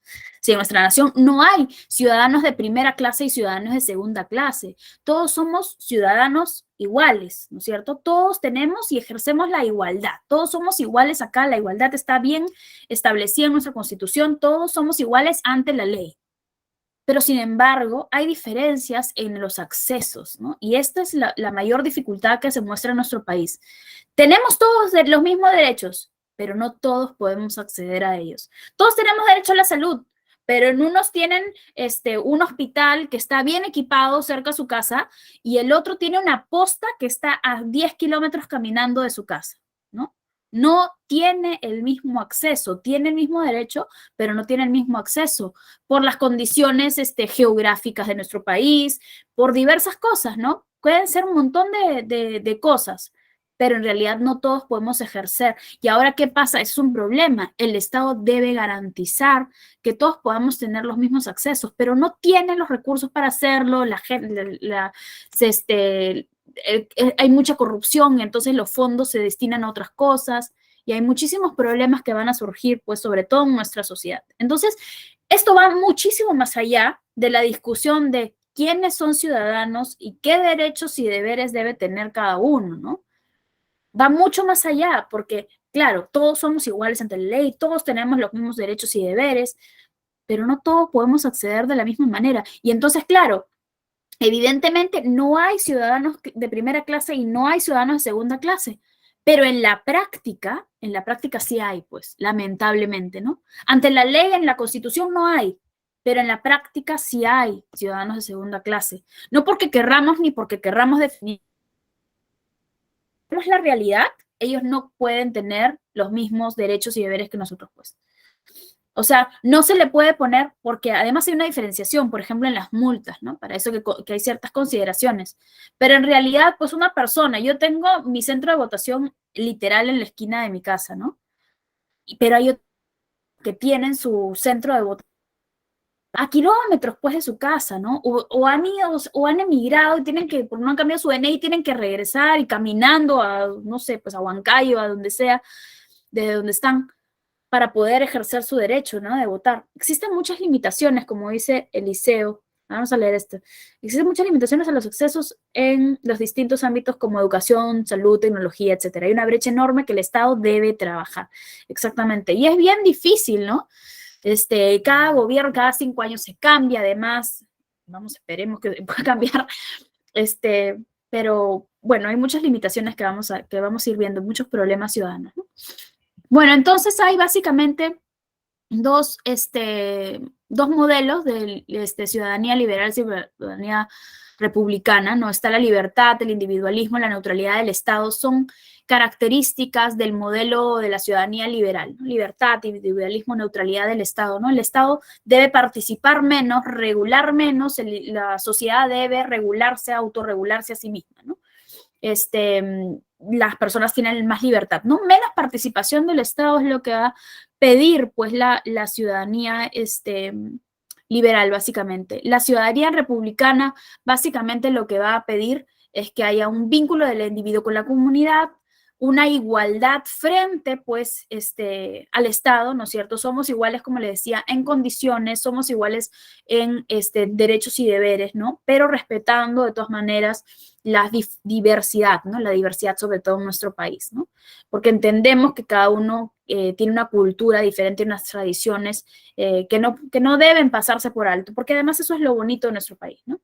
nación, no hay ciudadanos de primera clase y ciudadanos de segunda clase. Todos somos ciudadanos iguales, ¿no es cierto? Todos tenemos y ejercemos la igualdad. Todos somos iguales acá, la igualdad está bien establecida en nuestra Constitución, todos somos iguales ante la ley. Pero sin embargo, hay diferencias en los accesos, ¿no? Y esta es la mayor dificultad que se muestra en nuestro país. Tenemos todos los mismos derechos, pero no todos podemos acceder a ellos. Todos tenemos derecho a la salud, pero en unos tienen un hospital que está bien equipado cerca de su casa y el otro tiene una posta que está a 10 kilómetros caminando de su casa, ¿no? No tiene el mismo acceso, tiene el mismo derecho, pero no tiene el mismo acceso por las condiciones geográficas de nuestro país, por diversas cosas, ¿no? Pueden ser un montón de cosas, pero en realidad no todos podemos ejercer. ¿Y ahora qué pasa? Es un problema. El Estado debe garantizar que todos podamos tener los mismos accesos, pero no tiene los recursos para hacerlo, hay mucha corrupción, entonces los fondos se destinan a otras cosas y hay muchísimos problemas que van a surgir, pues sobre todo en nuestra sociedad. Entonces, esto va muchísimo más allá de la discusión de quiénes son ciudadanos y qué derechos y deberes debe tener cada uno, ¿no? Va mucho más allá porque, claro, todos somos iguales ante la ley, todos tenemos los mismos derechos y deberes, pero no todos podemos acceder de la misma manera. Y entonces, claro, Evidentemente no hay ciudadanos de primera clase y no hay ciudadanos de segunda clase, pero en la práctica sí hay, pues, lamentablemente, ¿no? Ante la ley, en la Constitución no hay, pero en la práctica sí hay ciudadanos de segunda clase. No porque querramos ni porque querramos definir. Es la realidad, ellos no pueden tener los mismos derechos y deberes que nosotros, pues. O sea, no se le puede poner, porque además hay una diferenciación, por ejemplo, en las multas, ¿no? Para eso que hay ciertas consideraciones. Pero en realidad, pues una persona, yo tengo mi centro de votación literal en la esquina de mi casa, ¿no? Pero hay otros que tienen su centro de votación a kilómetros, pues, de su casa, ¿no? O han ido, o han emigrado y tienen que, por no han cambiado su DNI, tienen que regresar y caminando a, no sé, pues a Huancayo, a donde sea, desde donde están, para poder ejercer su derecho, ¿no? De votar. Existen muchas limitaciones, como dice Eliseo. Vamos a leer esto. Existen muchas limitaciones a los accesos en los distintos ámbitos como educación, salud, tecnología, etcétera. Hay una brecha enorme que el Estado debe trabajar. Exactamente. Y es bien difícil, ¿no? Cada gobierno, cada 5 años se cambia, además, vamos, esperemos que pueda cambiar, pero bueno, hay muchas limitaciones que vamos a ir viendo, muchos problemas ciudadanos, ¿no? Bueno, entonces hay básicamente dos modelos de ciudadanía liberal y ciudadanía republicana, ¿no? Está la libertad, el individualismo, la neutralidad del Estado, son características del modelo de la ciudadanía liberal, ¿no? Libertad, individualismo, neutralidad del Estado, ¿no? El Estado debe participar menos, regular menos, la sociedad debe regularse, autorregularse a sí misma, ¿no? Las personas tienen más libertad, ¿no? Menos participación del Estado es lo que va a pedir, pues, la ciudadanía liberal, básicamente. La ciudadanía republicana, básicamente, lo que va a pedir es que haya un vínculo del individuo con la comunidad, una igualdad frente, pues, al Estado, ¿no es cierto? Somos iguales, como le decía, en condiciones, somos iguales en derechos y deberes, ¿no? Pero respetando, de todas maneras, la diversidad, ¿no? La diversidad sobre todo en nuestro país, ¿no? Porque entendemos que cada uno tiene una cultura diferente, unas tradiciones que no deben pasarse por alto, porque además eso es lo bonito de nuestro país, ¿no?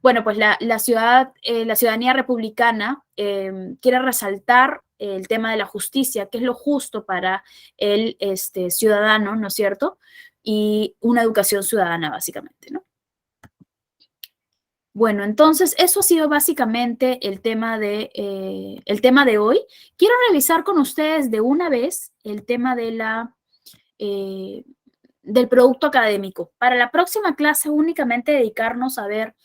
Bueno, pues la ciudadanía republicana quiere resaltar el tema de la justicia, que es lo justo para el ciudadano, ¿no es cierto? Y una educación ciudadana, básicamente, ¿no? Bueno, entonces eso ha sido básicamente el tema de hoy. Quiero revisar con ustedes de una vez el tema de del producto académico. Para la próxima clase únicamente dedicarnos a ver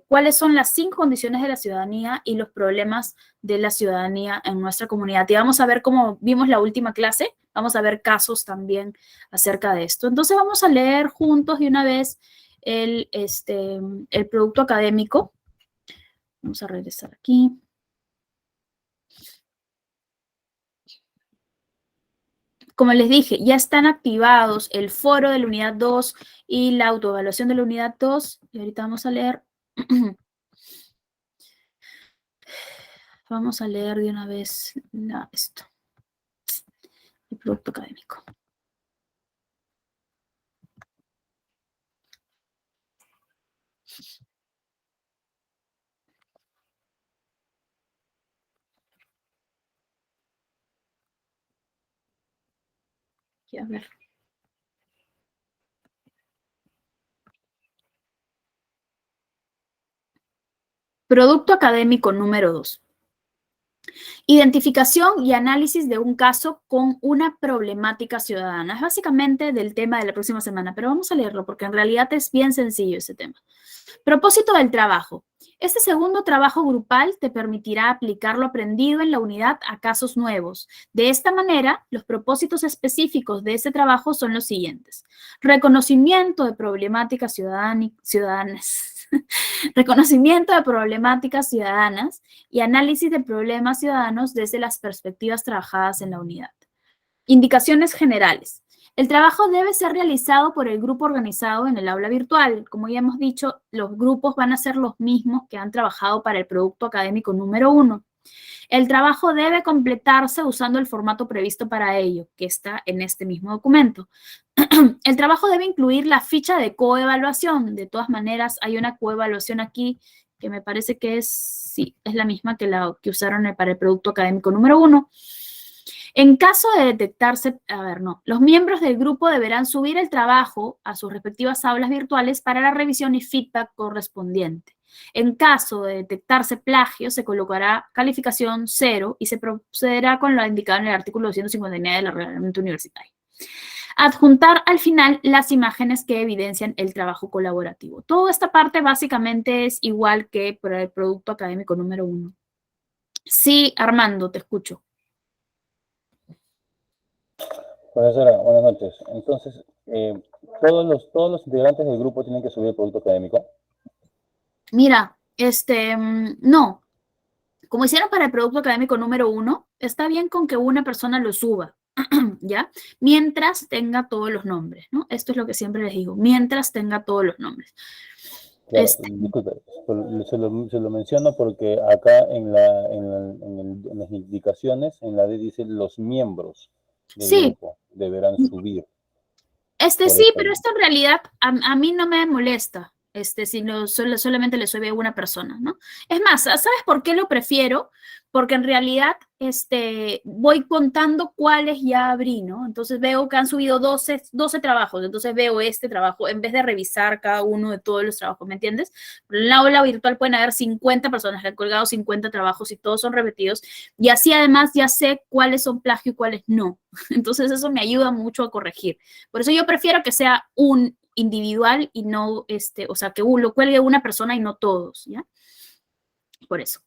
cuáles son las 5 condiciones de la ciudadanía y los problemas de la ciudadanía en nuestra comunidad. Y vamos a ver, cómo vimos la última clase, vamos a ver casos también acerca de esto. Entonces vamos a leer juntos de una vez el producto académico. Vamos a regresar aquí. Como les dije, ya están activados el foro de la unidad 2 y la autoevaluación de la unidad 2. Y ahorita vamos a leer. Vamos a leer de una vez esto. El producto académico. Aquí, a ver. Producto académico número 2. Identificación y análisis de un caso con una problemática ciudadana. Es básicamente del tema de la próxima semana, pero vamos a leerlo porque en realidad es bien sencillo ese tema. Propósito del trabajo. Este segundo trabajo grupal te permitirá aplicar lo aprendido en la unidad a casos nuevos. De esta manera, los propósitos específicos de este trabajo son los siguientes. Reconocimiento de problemáticas ciudadanas. Reconocimiento de problemáticas ciudadanas y análisis de problemas ciudadanos desde las perspectivas trabajadas en la unidad. Indicaciones generales. El trabajo debe ser realizado por el grupo organizado en el aula virtual. Como ya hemos dicho, los grupos van a ser los mismos que han trabajado para el producto académico número 1. El trabajo debe completarse usando el formato previsto para ello, que está en este mismo documento. El trabajo debe incluir la ficha de coevaluación. De todas maneras, hay una coevaluación aquí que me parece que es la misma que la que usaron para el producto académico número 1. En caso de detectarse, los miembros del grupo deberán subir el trabajo a sus respectivas aulas virtuales para la revisión y feedback correspondiente. En caso de detectarse plagio, se colocará calificación 0 y se procederá con lo indicado en el artículo 259 del reglamento universitario. Adjuntar al final las imágenes que evidencian el trabajo colaborativo. Toda esta parte básicamente es igual que para el producto académico número 1. Sí, Armando, te escucho. Profesora, buenas noches. Entonces, todos los integrantes del grupo tienen que subir el producto académico. Mira, no. Como hicieron para el producto académico número 1, está bien con que una persona lo suba, ¿ya? Mientras tenga todos los nombres, ¿no? Esto es lo que siempre les digo, mientras tenga todos los nombres. Claro, disculpe, se lo menciono porque acá en las indicaciones, en la D dice los miembros del grupo deberán subir. Sí, pero esto en realidad a mí no me molesta, si solamente le sube a una persona, ¿no? Es más, ¿sabes por qué lo prefiero? Porque en realidad voy contando cuáles ya abrí, ¿no? Entonces veo que han subido 12 trabajos, entonces veo este trabajo, en vez de revisar cada uno de todos los trabajos, ¿me entiendes? En la aula virtual pueden haber 50 personas que han colgado 50 trabajos y todos son repetidos, y así además ya sé cuáles son plagio y cuáles no. Entonces eso me ayuda mucho a corregir. Por eso yo prefiero que sea un individual y no, o sea, que lo cuelgue una persona y no todos, ¿ya? Por eso.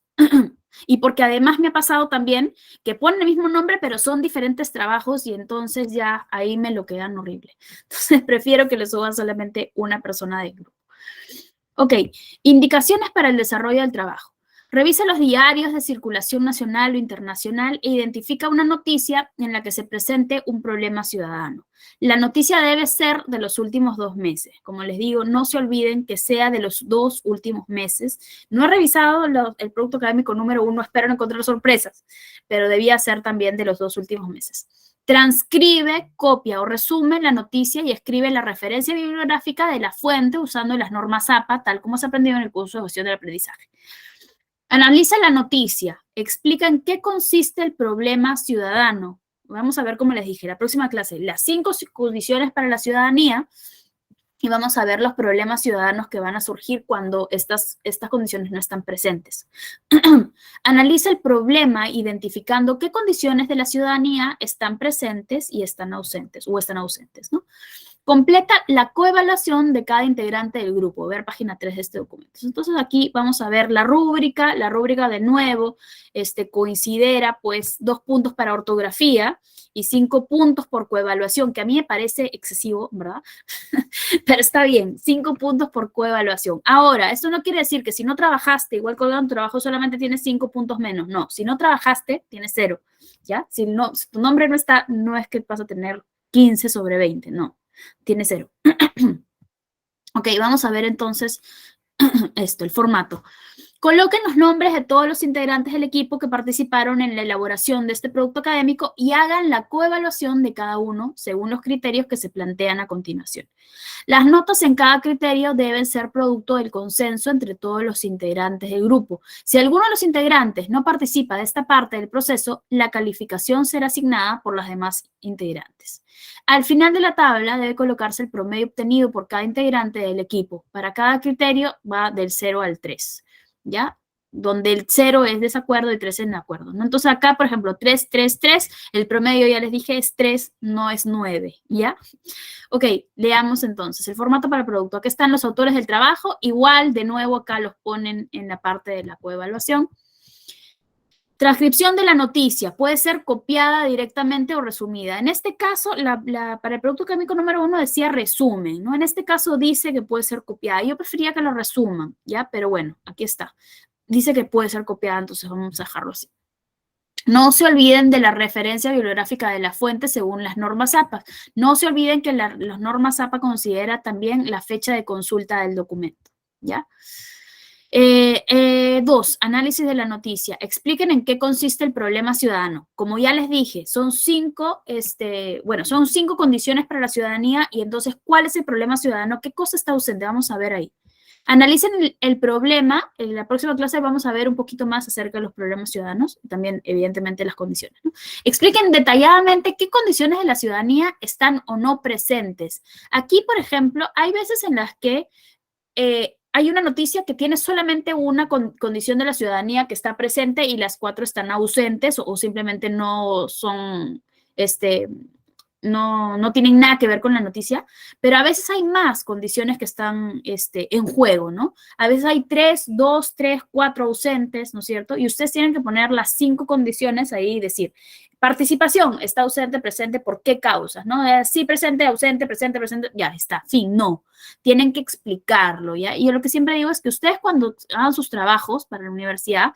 Y porque además me ha pasado también que ponen el mismo nombre, pero son diferentes trabajos y entonces ya ahí me lo quedan horrible. Entonces prefiero que le suban solamente una persona del grupo. Ok, indicaciones para el desarrollo del trabajo. Revisa los diarios de circulación nacional o internacional e identifica una noticia en la que se presente un problema ciudadano. La noticia debe ser de los últimos 2 meses. Como les digo, no se olviden que sea de los 2 últimos meses. No he revisado el producto académico número 1, espero no encontrar sorpresas, pero debía ser también de los 2 últimos meses. Transcribe, copia o resume la noticia y escribe la referencia bibliográfica de la fuente usando las normas APA, tal como se aprendió en el curso de gestión del aprendizaje. Analiza la noticia, explica en qué consiste el problema ciudadano. Vamos a ver, como les dije, la próxima clase, las 5 condiciones para la ciudadanía, y vamos a ver los problemas ciudadanos que van a surgir cuando estas condiciones no están presentes. Analiza el problema identificando qué condiciones de la ciudadanía están presentes y están ausentes, ¿no? Completa la coevaluación de cada integrante del grupo. Ver página 3 de este documento. Entonces aquí vamos a ver la rúbrica. La rúbrica de nuevo considera pues 2 puntos para ortografía y 5 puntos por coevaluación, que a mí me parece excesivo, ¿verdad? Pero está bien, 5 puntos por coevaluación. Ahora, esto no quiere decir que si no trabajaste, igual colgando tu trabajo solamente tienes 5 puntos menos. No, si no trabajaste, tienes 0, ¿ya? Si tu nombre no está, no es que vas a tener 15 sobre 20, no. Tiene 0. Ok, vamos a ver entonces el formato. Coloquen los nombres de todos los integrantes del equipo que participaron en la elaboración de este producto académico y hagan la coevaluación de cada uno según los criterios que se plantean a continuación. Las notas en cada criterio deben ser producto del consenso entre todos los integrantes del grupo. Si alguno de los integrantes no participa de esta parte del proceso, la calificación será asignada por los demás integrantes. Al final de la tabla debe colocarse el promedio obtenido por cada integrante del equipo. Para cada criterio va del 0 al 3. ¿Ya? Donde el 0 es desacuerdo y 3 es en acuerdo, ¿no? Entonces acá, por ejemplo, 3, 3, 3, el promedio, ya les dije, es 3, no es 9, ¿ya? Ok, leamos entonces el formato para el producto. Aquí están los autores del trabajo, igual, de nuevo, acá los ponen en la parte de la coevaluación. Transcripción de la noticia puede ser copiada directamente o resumida. En este caso, para el producto académico número 1 decía resumen, ¿no? En este caso dice que puede ser copiada. Yo prefería que lo resuman, ¿ya? Pero bueno, aquí está. Dice que puede ser copiada, entonces vamos a dejarlo así. No se olviden de la referencia bibliográfica de la fuente según las normas APA. No se olviden que las normas APA considera también la fecha de consulta del documento, ¿ya? Dos, análisis de la noticia. Expliquen en qué consiste el problema ciudadano. Como ya les dije, son cinco condiciones para la ciudadanía y entonces, ¿cuál es el problema ciudadano? ¿Qué cosa está ausente? Vamos a ver ahí. Analicen el problema. En la próxima clase vamos a ver un poquito más acerca de los problemas ciudadanos y también, evidentemente, las condiciones, ¿no? Expliquen detalladamente qué condiciones de la ciudadanía están o no presentes. Aquí, por ejemplo, hay veces en las que hay una noticia que tiene solamente una condición de la ciudadanía que está presente y las 4 están ausentes o simplemente no son, no tienen nada que ver con la noticia, pero a veces hay más condiciones que están en juego, ¿no? A veces hay 2, 3, 4 ausentes, ¿no es cierto? Y ustedes tienen que poner las 5 condiciones ahí y decir, participación, está ausente, presente, ¿por qué causas? ¿No? Sí, presente, ausente, ya está, fin, no. Tienen que explicarlo, ¿ya? Y yo lo que siempre digo es que ustedes cuando hagan sus trabajos para la universidad,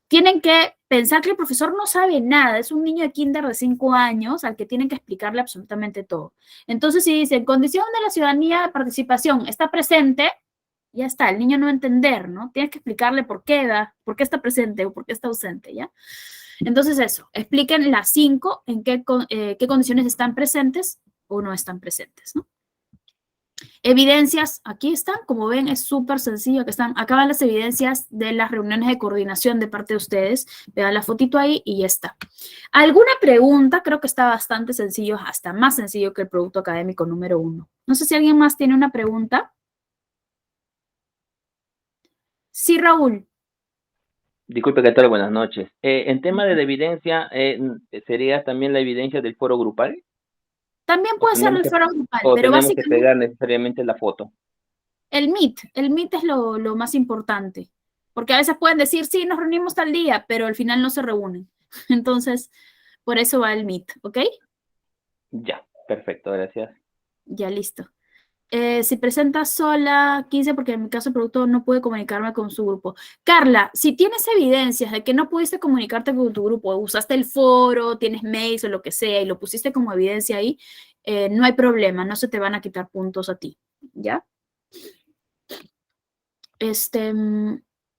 tienen que pensar que el profesor no sabe nada, es un niño de kinder de 5 años al que tienen que explicarle absolutamente todo. Entonces, si dicen, condición de la ciudadanía de participación está presente, ya está, el niño no va a entender, ¿no? Tienes que explicarle por qué está presente o por qué está ausente, ¿ya? Entonces eso, expliquen las 5 en qué condiciones están presentes o no están presentes, ¿no? Evidencias, aquí están, como ven, es súper sencillo, acá van las evidencias de las reuniones de coordinación de parte de ustedes, vean la fotito ahí y ya está. ¿Alguna pregunta? Creo que está bastante sencillo, hasta más sencillo que el producto académico número 1. No sé si alguien más tiene una pregunta. Sí, Raúl. Disculpe, ¿qué tal? Buenas noches. En tema de la evidencia, ¿sería también la evidencia del foro grupal? También puede ser el foro grupal, ¿O pero tenemos que básicamente pegar necesariamente la foto? el Meet es lo más importante, porque a veces pueden decir, sí, nos reunimos tal día, pero al final no se reúnen. Entonces, por eso va el Meet, ¿ok? Ya, perfecto, gracias. Ya, listo. Si presenta sola, 15, porque en mi caso el producto no puede comunicarme con su grupo. Carla, si tienes evidencias de que no pudiste comunicarte con tu grupo, usaste el foro, tienes mails o lo que sea y lo pusiste como evidencia ahí, no hay problema, no se te van a quitar puntos a ti, ¿ya?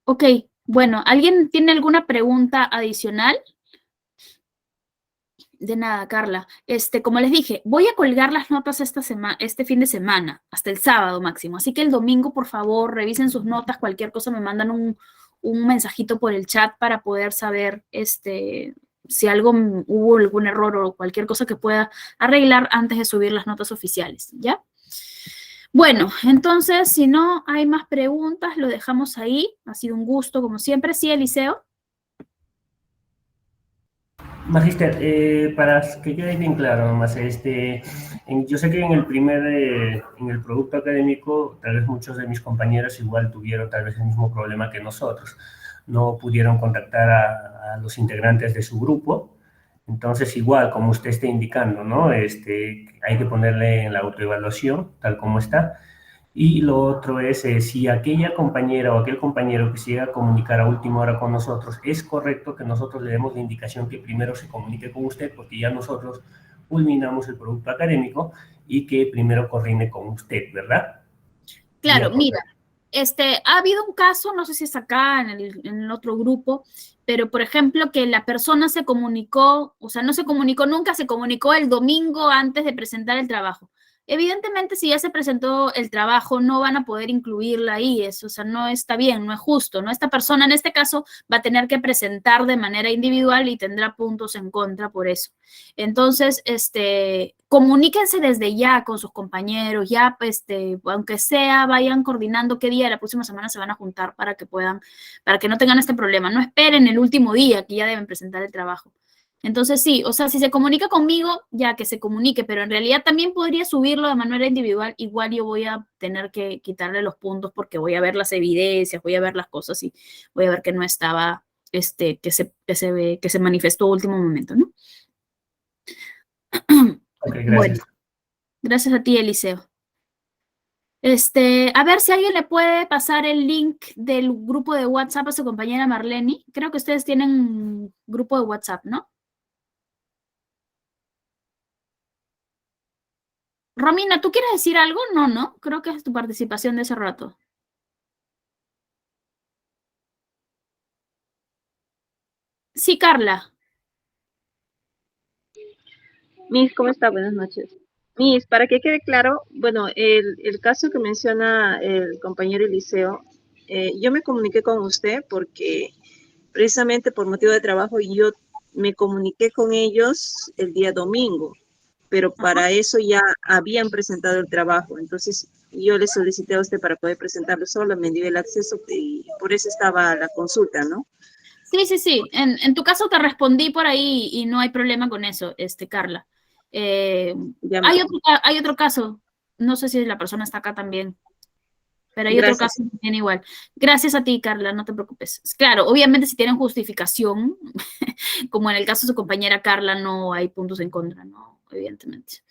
Ok, bueno, ¿alguien tiene alguna pregunta adicional? De nada, Carla. Como les dije, voy a colgar las notas este fin de semana, hasta el sábado máximo. Así que el domingo, por favor, revisen sus notas. Cualquier cosa me mandan un mensajito por el chat para poder saber si hubo algún error o cualquier cosa que pueda arreglar antes de subir las notas oficiales, ¿ya? Bueno, entonces, si no hay más preguntas, lo dejamos ahí. Ha sido un gusto, como siempre. Sí, Eliseo. Magister, para que quede bien claro, nomás, yo sé que en el producto académico, tal vez muchos de mis compañeros igual tuvieron tal vez el mismo problema que nosotros. No pudieron contactar a los integrantes de su grupo. Entonces, igual, como usted está indicando, ¿no? Hay que ponerle en la autoevaluación, tal como está. Y lo otro es, si aquella compañera o aquel compañero que se llega a comunicar a última hora con nosotros, es correcto que nosotros le demos la indicación que primero se comunique con usted, porque ya nosotros culminamos el producto académico y que primero coordine con usted, ¿verdad? Claro, mira, ha habido un caso, no sé si es acá en el otro grupo, pero por ejemplo que la persona se comunicó, o sea, no se comunicó nunca, se comunicó el domingo antes de presentar el trabajo. Evidentemente, si ya se presentó el trabajo, no van a poder incluirla ahí, eso, o sea, no está bien, no es justo, ¿no? Esta persona en este caso va a tener que presentar de manera individual y tendrá puntos en contra por eso. Entonces, comuníquense desde ya con sus compañeros, ya, aunque sea, vayan coordinando qué día de la próxima semana se van a juntar para que no tengan este problema. No esperen el último día que ya deben presentar el trabajo. Entonces, sí, o sea, si se comunica conmigo, ya que se comunique, pero en realidad también podría subirlo de manera individual. Igual yo voy a tener que quitarle los puntos porque voy a ver las evidencias, voy a ver las cosas y voy a ver que no estaba, que se manifestó a último momento, ¿no? Ok, gracias. Bueno, gracias a ti, Eliseo. A ver si alguien le puede pasar el link del grupo de WhatsApp a su compañera Marlene. Creo que ustedes tienen un grupo de WhatsApp, ¿no? Romina, ¿tú quieres decir algo? No, creo que es tu participación de ese rato. Sí, Carla. Miss, ¿cómo está? Buenas noches. Miss, para que quede claro, bueno, el caso que menciona el compañero Eliseo, yo me comuniqué con usted porque precisamente por motivo de trabajo yo me comuniqué con ellos el día domingo, pero para eso ya habían presentado el trabajo, entonces yo le solicité a usted para poder presentarlo solo, me dio el acceso y por eso estaba la consulta, ¿no? Sí. En tu caso te respondí por ahí y no hay problema con eso, Carla. Hay otro caso. No sé si la persona está acá también. Pero hay otro caso también igual. Gracias a ti, Carla, no te preocupes. Claro, obviamente si tienen justificación, como en el caso de su compañera Carla, no hay puntos en contra, ¿no? Evidentemente.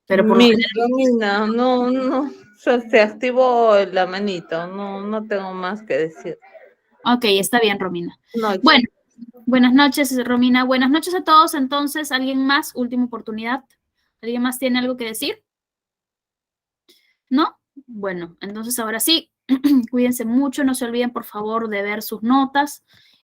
Pero por lo general... Romina, no, se activó la manito, no tengo más que decir. Ok, está bien, Romina. Noche. Bueno, buenas noches, Romina. Buenas noches a todos. Entonces, ¿alguien más? Última oportunidad. ¿Alguien más tiene algo que decir? ¿No? Bueno, entonces ahora sí, cuídense mucho. No se olviden, por favor, de ver sus notas